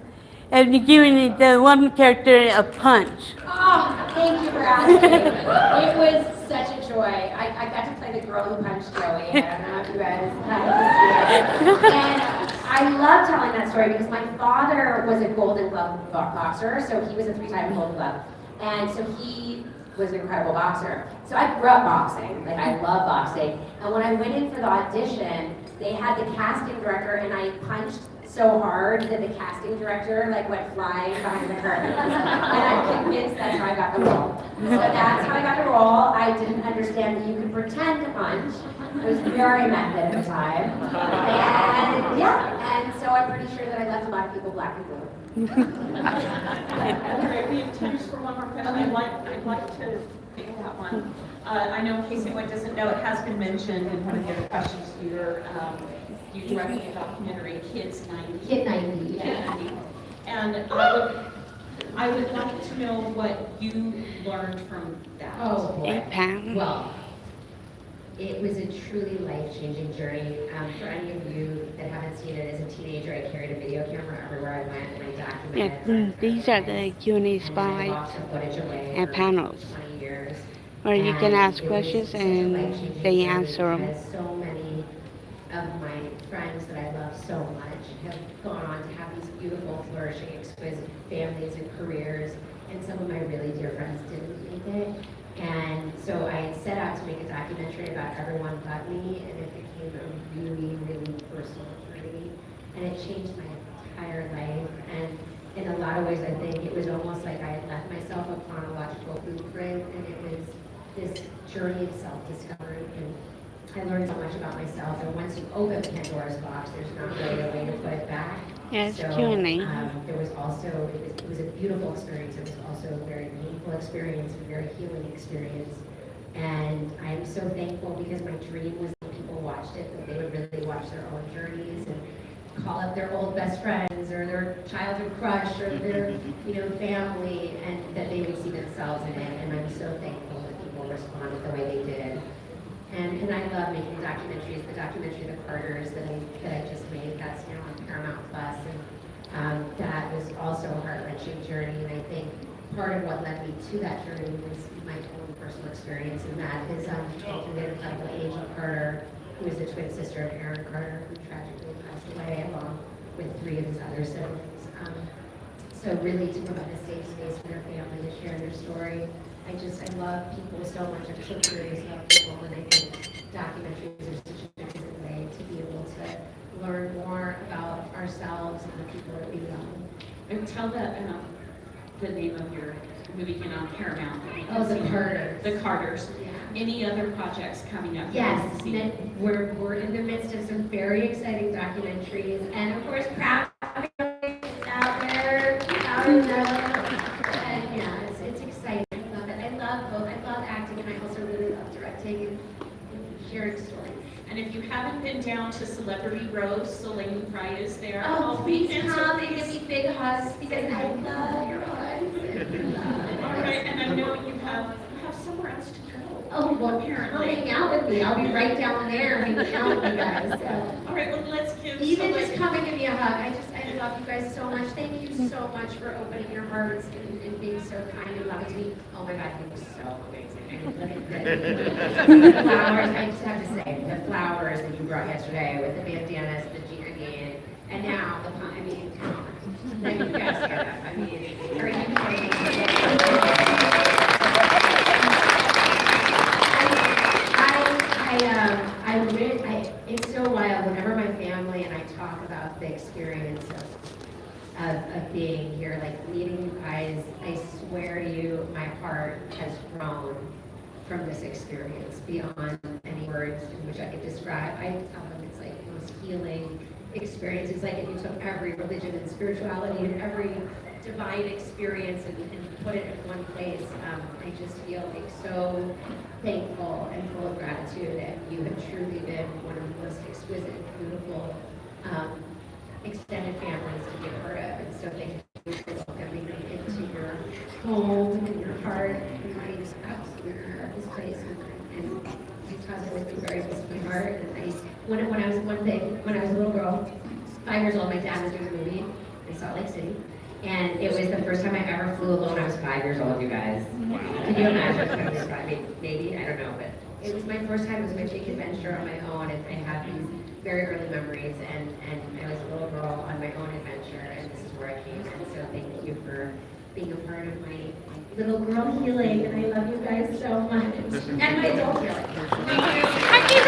and giving the one character a punch? Oh, thank you for asking. It was such a joy. I got to play the girl who punched Joey. I don't know if you guys had this. And I love telling that story because my father was a Golden Glove boxer, so he was a 3-time Golden Glove. And so he was an incredible boxer. So I grew up boxing, like I love boxing. And when I went in for the audition, they had the casting director and I punched so hard that the casting director like went flying behind the curtain. And I'm convinced that's how I got the role. So that's how I got the role. I didn't understand that you could pretend to punch. It was very method at the time. And yeah, and so I'm pretty sure that I left a lot of people black and blue. Okay, we have time for one more question. I'd like to take that one. I know in case anyone doesn't know, it has been mentioned in one of the other questions. You directed a documentary, Kids 90. Kid 90, yeah. Kid 90. And I would like to know what you learned from that. Oh boy. Pam. Well, it was a truly life-changing journey. For any of you that haven't seen it, as a teenager, I carried a video camera everywhere I went and I documented. These are the Q&A spotlights and panels, 20 years. where you can ask questions and they answer them. So many of my friends that I love so much have gone on to have these beautiful, flourishing, exquisite families and careers, and some of my really dear friends didn't make it. And so I set out to make a documentary about everyone but me, and it became a really, really personal journey, and it changed my entire life. And in a lot of ways, I think it was almost like I had left myself a chronological blueprint, and it was this journey of self-discovery. And I learned so much about myself, and once you open Pandora's box, there's not really a way to put it back. Yes, so, Q&A. There was also, it was a beautiful experience. It was also a very painful experience, a very healing experience. And I'm so thankful because my dream was that people watched it, that they would really watch their own journeys and call up their old best friends or their childhood crush or their, family, and that they would see themselves in it. And I'm so thankful that people responded the way they did. And I love making documentaries. The documentary The Carters that I just made, that's now on Paramount Plus, and that was also a heart-wrenching journey. And I think part of what led me to that journey was my own personal experience, and that is the incredible Angel Carter, who is the twin sister of Aaron Carter, who tragically passed away, along with 3 of his other siblings. So really to provide a safe space for their family to share their story. I love people so much. I'm so curious about people, and I think documentaries are such a good way to be able to learn more about ourselves and the people that we love. And tell the name of your movie again on Paramount. The Carters. The Carters. Yeah. Any other projects coming up? Yes, we're in the midst of some very exciting documentaries, and of course, proud out there, out in the, and yeah, it's exciting. I love both. I love acting, and I also really love directing and sharing stories. And if you haven't been down to Celebrity Rose, Celine Fry is there. Oh, please come and give me big hugs because I love your hugs. All right, and I know you have somewhere else to go. Oh, well, apparently. come hang out with me. I'll be right down there hanging out with you guys. So. All right, well, let's give just come and give me a hug. I love you guys so much. Thank you so much for opening your hearts and being so kind and loving to me. Oh my God, you were so amazing. The flowers, I just have to say, the flowers that you brought yesterday with the bandanas, the G, and now the, come on. You guys get it. Are you kidding me? you, my heart has grown from this experience beyond any words in which I could describe. I tell them it's like the most healing experience. It's like if you took every religion and spirituality and every divine experience and put it in one place. I just feel like so thankful and full of gratitude, and you have truly been one of the most exquisite, beautiful extended families to be a part of. And so thank you for welcoming me into your home and your heart. And I absolutely love this place, and because it has been very close to my heart. And when I was a little girl, 5 years old, my dad was doing a movie in Salt Lake City. And it was the first time I ever flew alone. I was 5 years old, you guys. Can you imagine? Maybe, I don't know, but it was my first time. It was my big adventure on my own, and I have these very early memories, and I was a little girl on my own adventure, and this is where I came. And so thank you for being a part of my little girl healing, and I love you guys so much. And my adult healing. Thank you.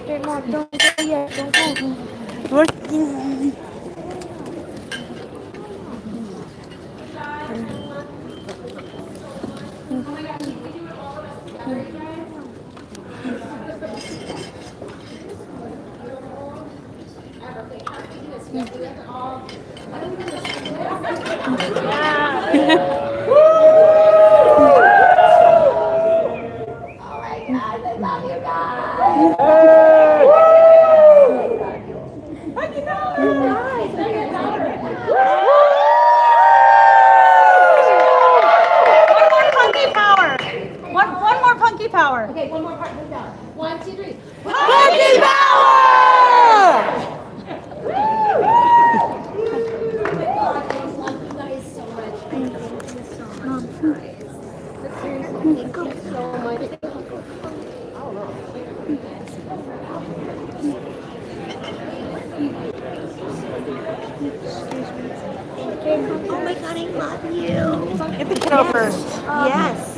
Hey, Mom, don't go yet. Don't go. What? One more punky power. Okay, one more part. Move down. 1, 2, 3. Punky power! Oh my God, I love you. Get the kiddo first. Yes.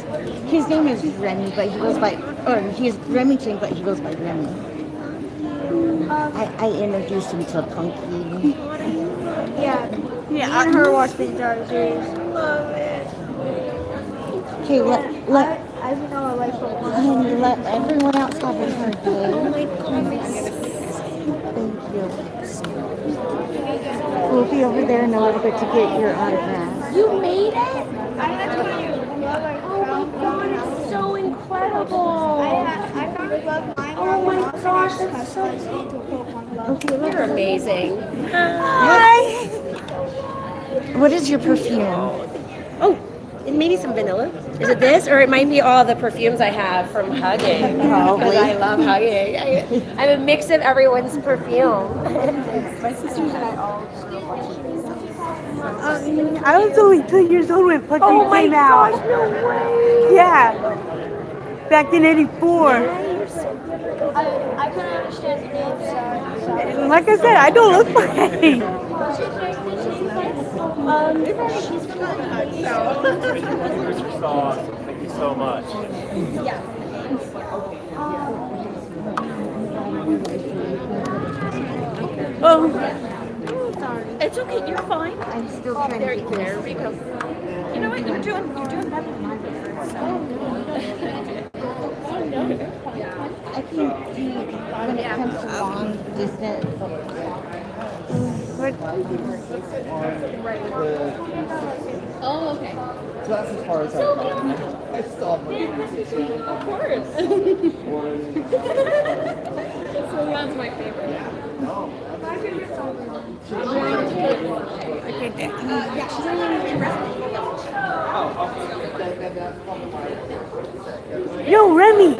His name is Remy, but he goes by, or he's Remington, but he goes by Remy. I introduced him to Punky. Yeah. Me and her watched the entire series. Love it. Okay, let I know I like her. let everyone else have a hard day. Oh my God. Thank you. We'll be over there in a little bit to get your autograph. You made it? I had to. Oh my God, it's so incredible. I found mine. Oh my gosh, that's so cool. Okay, You're amazing. Hi. What is your perfume? Oh, maybe some vanilla. Is it this, or it might be all the perfumes I have from hugging? Probably. Because I love hugging. I'm a mix of everyone's perfume. My sisters and I all. I was only 2 years old when Punky came out. Gosh, no way. Yeah. Back in '84. I couldn't understand the name, sorry. Like I said, I don't look like him. She's so awesome. Thank you so much. Yeah. It's okay, you're fine. I'm still trying to get There we go. You know what, you're doing better than I did. I can do when it comes to long distance. Oh, okay. So that's as far as I've gone. I still have my Of course. So that's my favorite. Yo, Remy.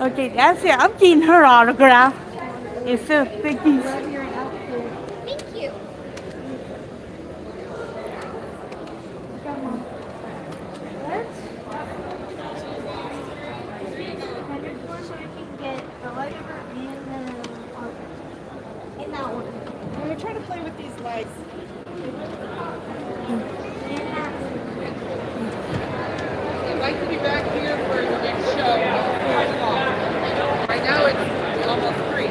Okay, that's it. I'm getting her autograph. It's so sticky. Thank you. I'd like to be back here for the next show. Right now it's almost 3.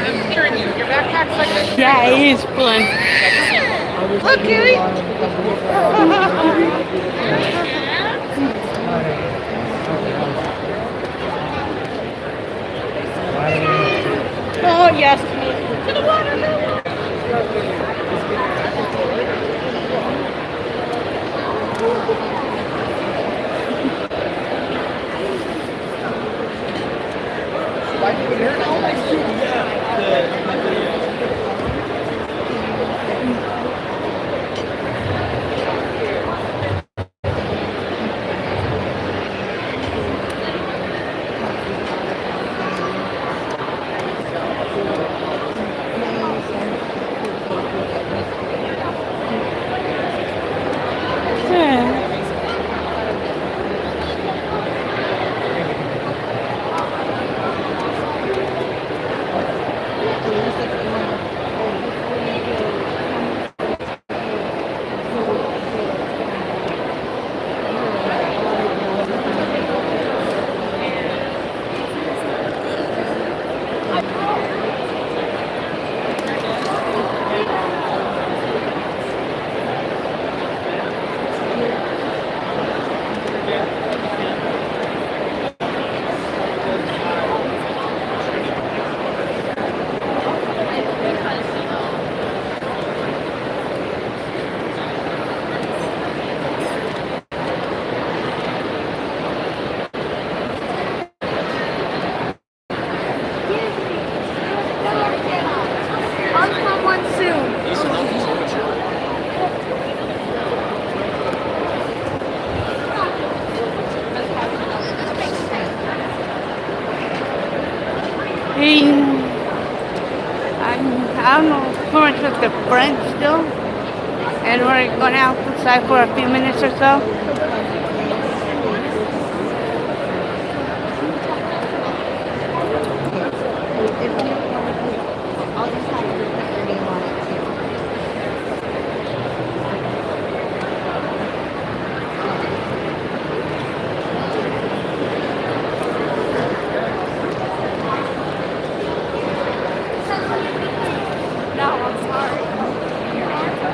I'm hearing you. Your backpack's like this. Yeah, it is fun. Look, Kitty. Oh, yes. To the water, I'll come one soon. I don't know, pretty much with the friends still. And we're going outside for a few minutes or so.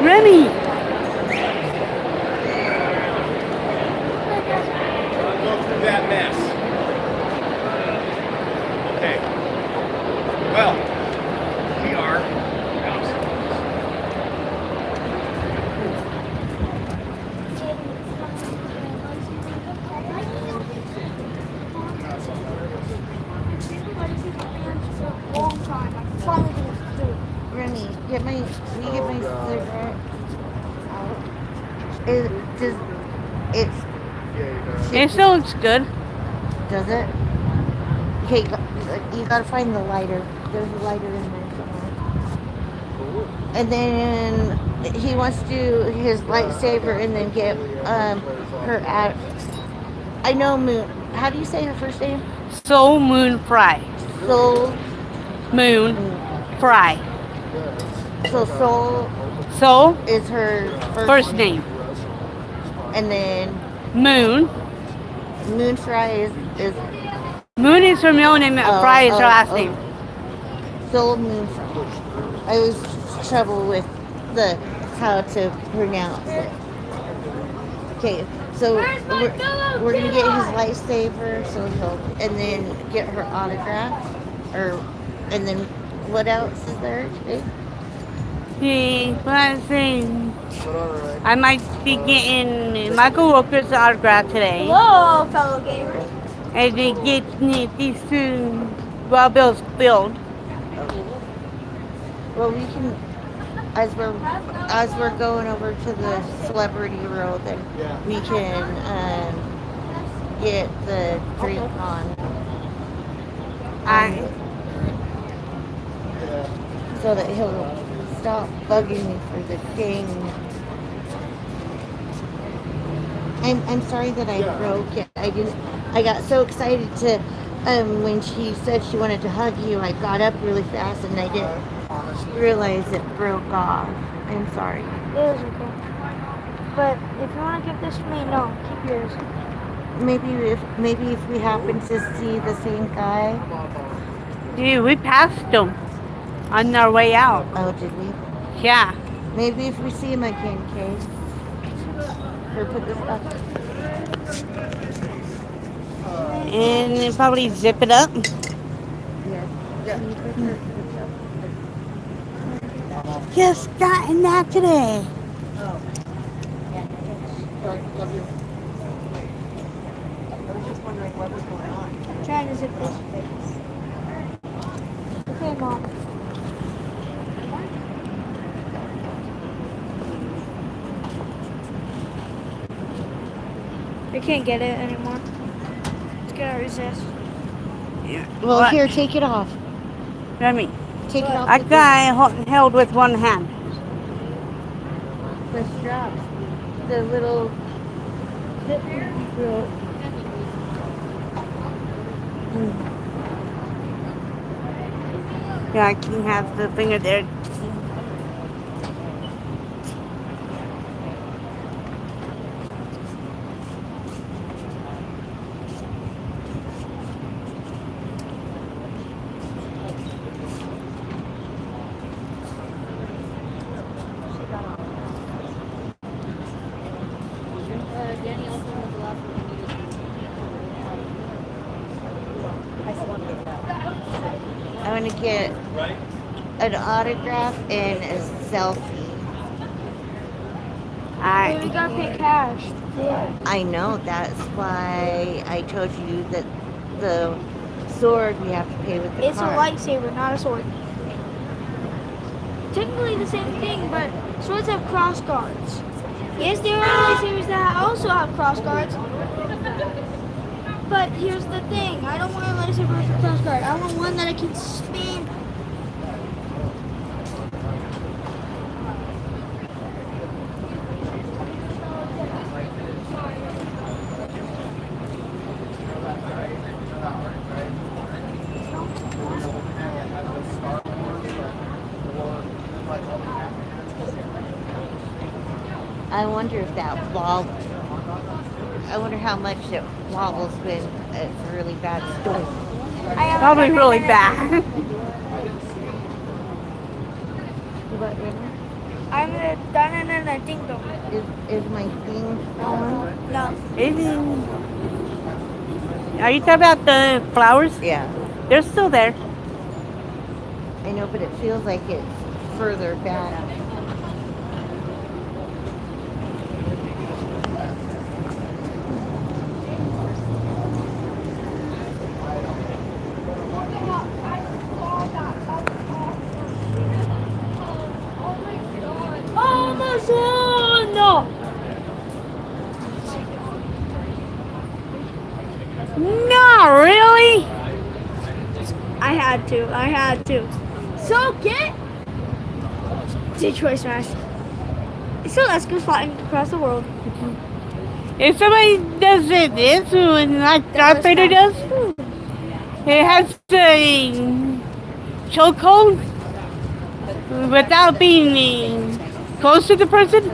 Remy! Go through that mess. Okay. Well, we are Remy, will you get my cigarette out? It still looks good. Does it? Okay, you gotta find the lighter. There's a lighter in there somewhere. And then he wants to do his lightsaber and then get her out. I know Moon. How do you say her first name? Soul Moon Fry. Soul Moon Fry. So Soul is her first name. And then Moon. Moon Fry is Moon is her middle name. Fry is her last name. Soul Moon Fry. I was trouble with the how to pronounce it. Okay, so we're gonna get his lightsaber, so and then get her autograph, and then what else is there? See, what I'm saying, I might be getting Michael Walker's autograph today. Hello, fellow gamers. And then get these two raw bills filled. Well, we can, as we're going over to the celebrity row, then we can get the drink on. So that he'll stop bugging me for the thing. I'm sorry that I broke it. I got so excited to when she said she wanted to hug you, I got up really fast and I didn't realize it broke off. I'm sorry. It is okay. But if you want to give this to me, no, keep yours. Maybe if we happen to see the same guy. Dude, we passed him on our way out. Oh, did we? Yeah. Maybe if we see him again, Kay. Or put this up. And then probably zip it up. Just gotten that today. I'm trying to zip this. Okay, Mom. I can't get it anymore. It's gonna resist. Yeah. Well, here, take it off. Let me. Take it off. I got held with one hand. The straps. The little zip. Yeah, I can have the finger there. I want to get an autograph and a selfie. But we gotta pay cash. Yeah. I know, that's why I told you that the sword we have to pay with the It's card. a lightsaber, not a sword. Technically the same thing, but swords have cross guards. Yes, there are lightsabers that also have cross guards. But here's the thing, I don't want a lightsaber with a cross guard. I want one that I can spin. I wonder if that wobble. I wonder how much it wobbles when it's a really bad storm. Probably really bad. I'm done and I think though. Is my thing on? No. Are you talking about the flowers? Yeah. They're still there. I know, but it feels like it's further back. Amazon! No! No, really? I had to. So get Detroit Smash. Celeste goes flying across the world. If somebody does this, like Darth Vader does, it has a chokehold without being close to the person.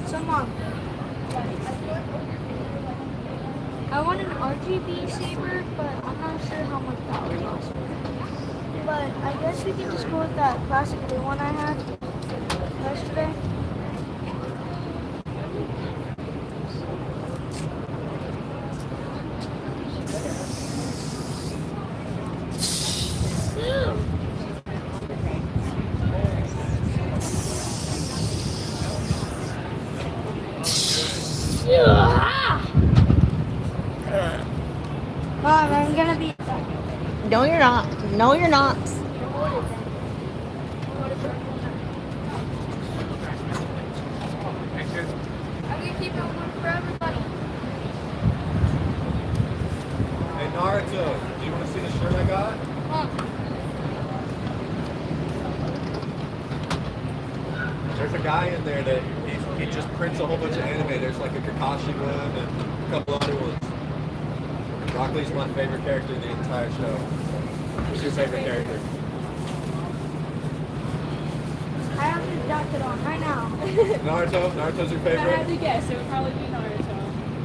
So Mom, I want an RGB saber, but I'm not sure how much that would cost. But I guess we can just go with that classic blue one I had yesterday. Mom, I'm gonna be. No, you're not. No, you're not. I'm gonna keep it one for everybody. Hey Naruto, do you want to see the shirt I got? There's a guy in there that he just prints a whole bunch of anime. There's like a Kakashi one and a couple other ones. Rock Lee's my favorite character in the entire show. Who's your favorite character? I have this jacket on right now. Naruto? Naruto's your If I had favorite? to guess, it would probably be Naruto.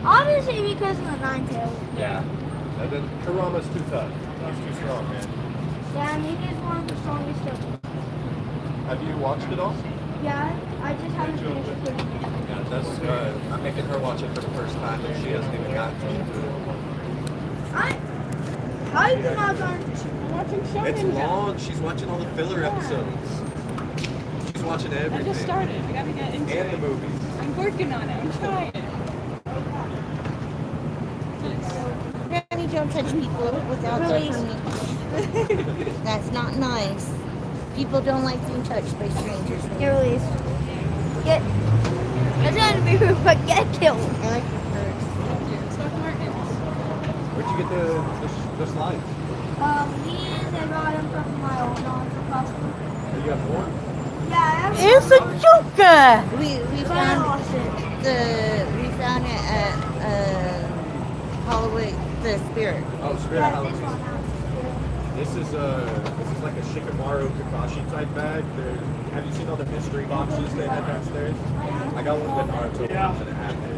Obviously because of the Nine Tails. Yeah. And then Kurama's too tough. He's too strong, man. Yeah, and he is one of the strongest of them. Have you watched it all? Yeah, I just haven't finished it. Yeah, that's I'm making her watch it for the first time and she hasn't even gotten to it. How you not going? Watching show It's Ninja. long. She's watching all the filler episodes. She's watching everything. I just started. I gotta get into And it. the movies. I'm working on it. I'm trying. Granny, don't touch people without their permission. That's not nice. People don't like being touched by strangers. Get released. Get. That's not be rude, but get killed. I like your purse. Where'd you get the slides? These I got them from my old non-for-profit. Oh, you got more? Yeah, I have. It's a joker. We But I found lost it. we found it at Holloway the Spirit. Oh, Spirit Yeah, Halloween. this one now. This is like a Shikamaru Kakashi type bag. Have you seen all the mystery boxes they had downstairs? I got one with Naruto and it had this.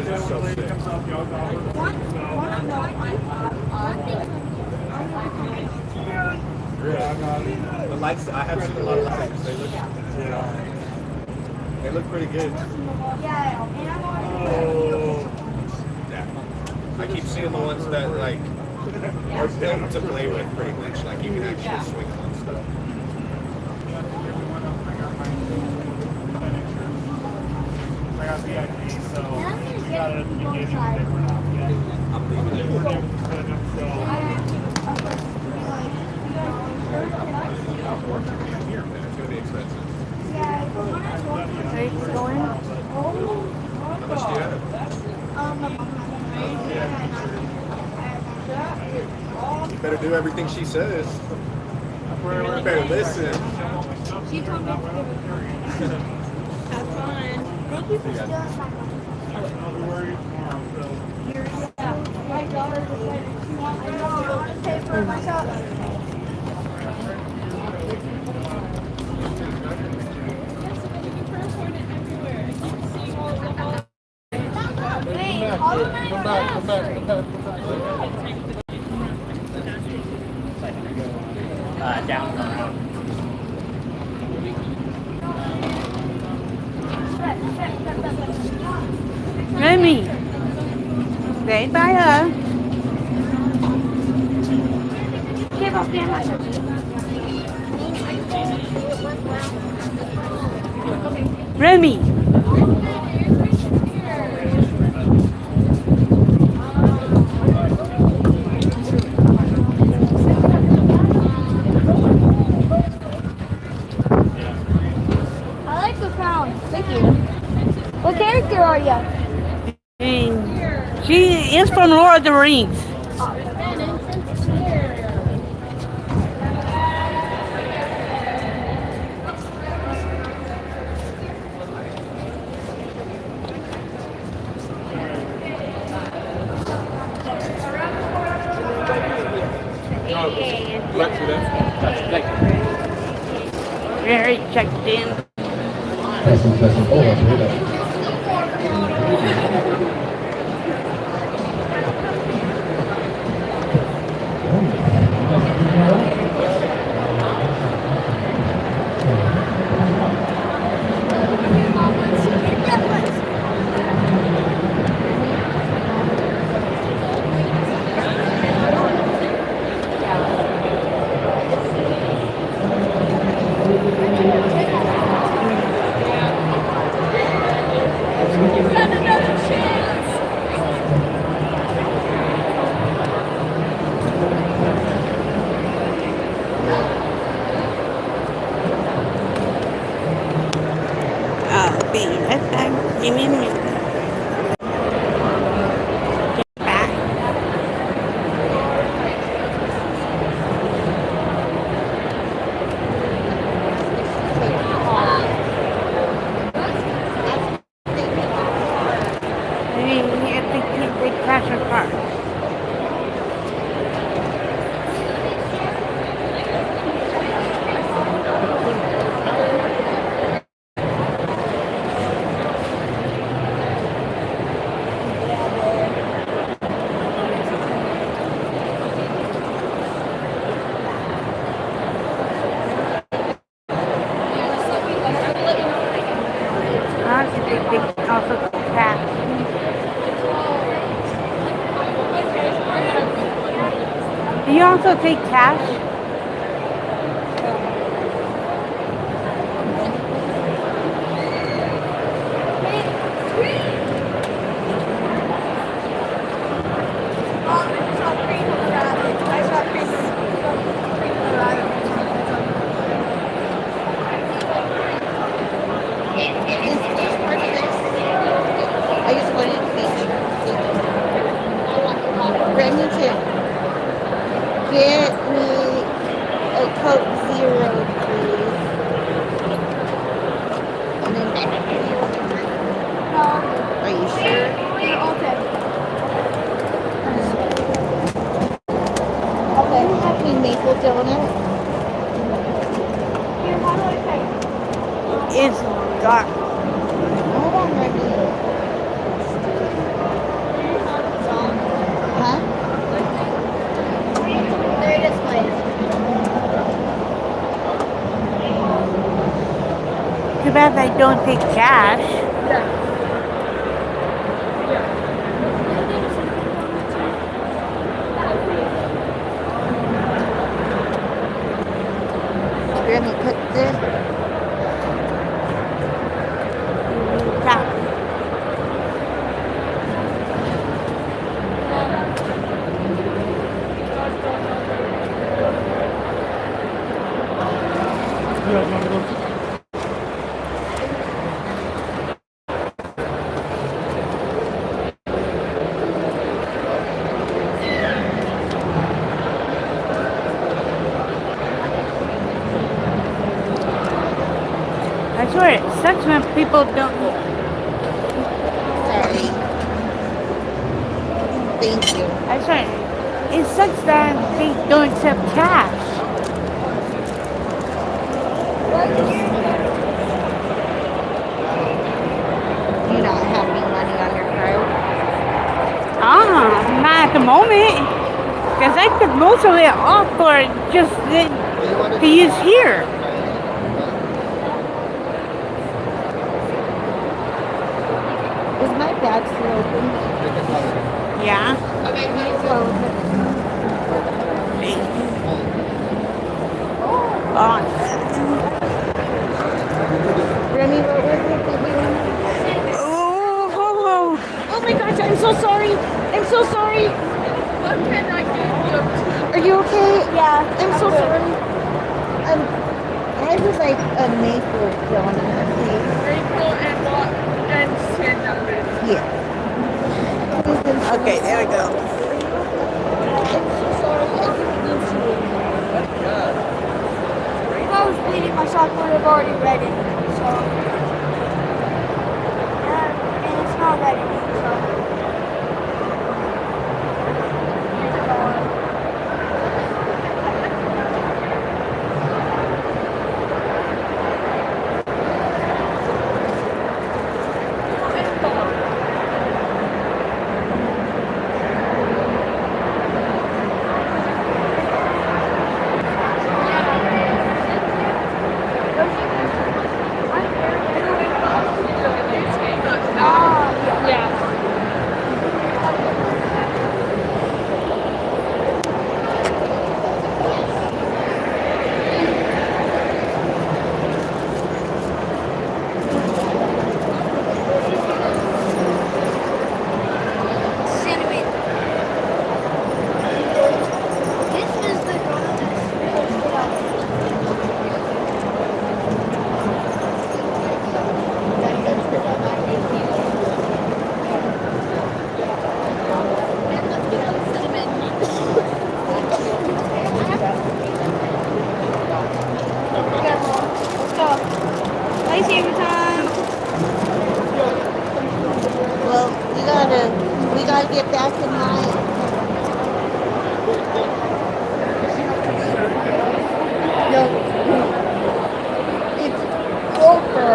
This is so sick. Really? The lights, I have seen a lot of lights. They look pretty good. Yeah, and I'm already. Yeah. I keep seeing the ones that like are built to play with pretty much. Like you can actually swing on stuff. I got VIP, so you gotta engage in I'm leaving it. It's gonna be expensive. Are you going? How much do you have? You better do everything she says. You better listen. She told me to give it. Have fun. Thank you for stealing my money. My daughter decided she wants my dog to pay for myself. Wait, all of my Come back. down. Remy, stay by her. Give up the Remy. I like the crown. Thank you. What character are you? And she is from Lord of the Rings. Very checked in. Testing. Oh, that's really cash or card? Honestly, they also cash. Do you also take cash? I just wanted to make sure. Remington, get me a Coke Zero, please. And then, are you sure? Okay. You have me maple donut? It's dark. Hold on, Remy. Huh? They're displayed. Too bad I don't take cash. Remy, put this. Cash. You guys want to go? I swear it sucks when people don't. Sorry. Thank you. I swear it sucks that they don't accept cash. You don't have any money on your card? Not at the moment. Because I took most of it off for just to use here. Is my bag still open? Yeah. Can you close it? Remy, what was it that you wanted? Oh my gosh, I'm so sorry. I'm so sorry. What can I do? Are you okay? Yeah. I'm so sorry. I would like a maple donut, please. Maple and what? And cinnamon. Yeah. Okay, there we go. I'm so sorry. I didn't mean to. If I was bleeding myself, I would have already read it. So. And it's not ready, so. Yeah. gotta get back in line. It's over.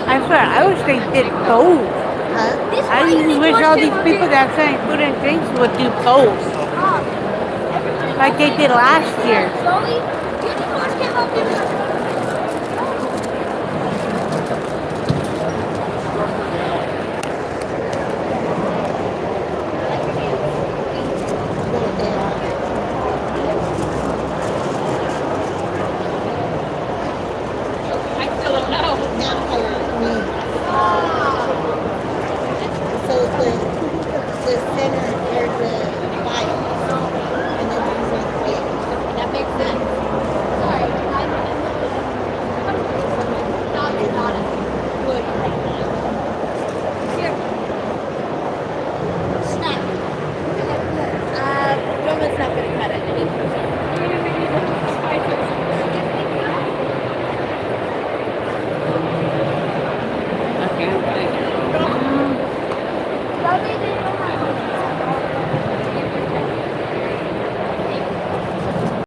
I swear, I wish they did both. I just wish all these people that selling food and drinks would do both. Like they did last year.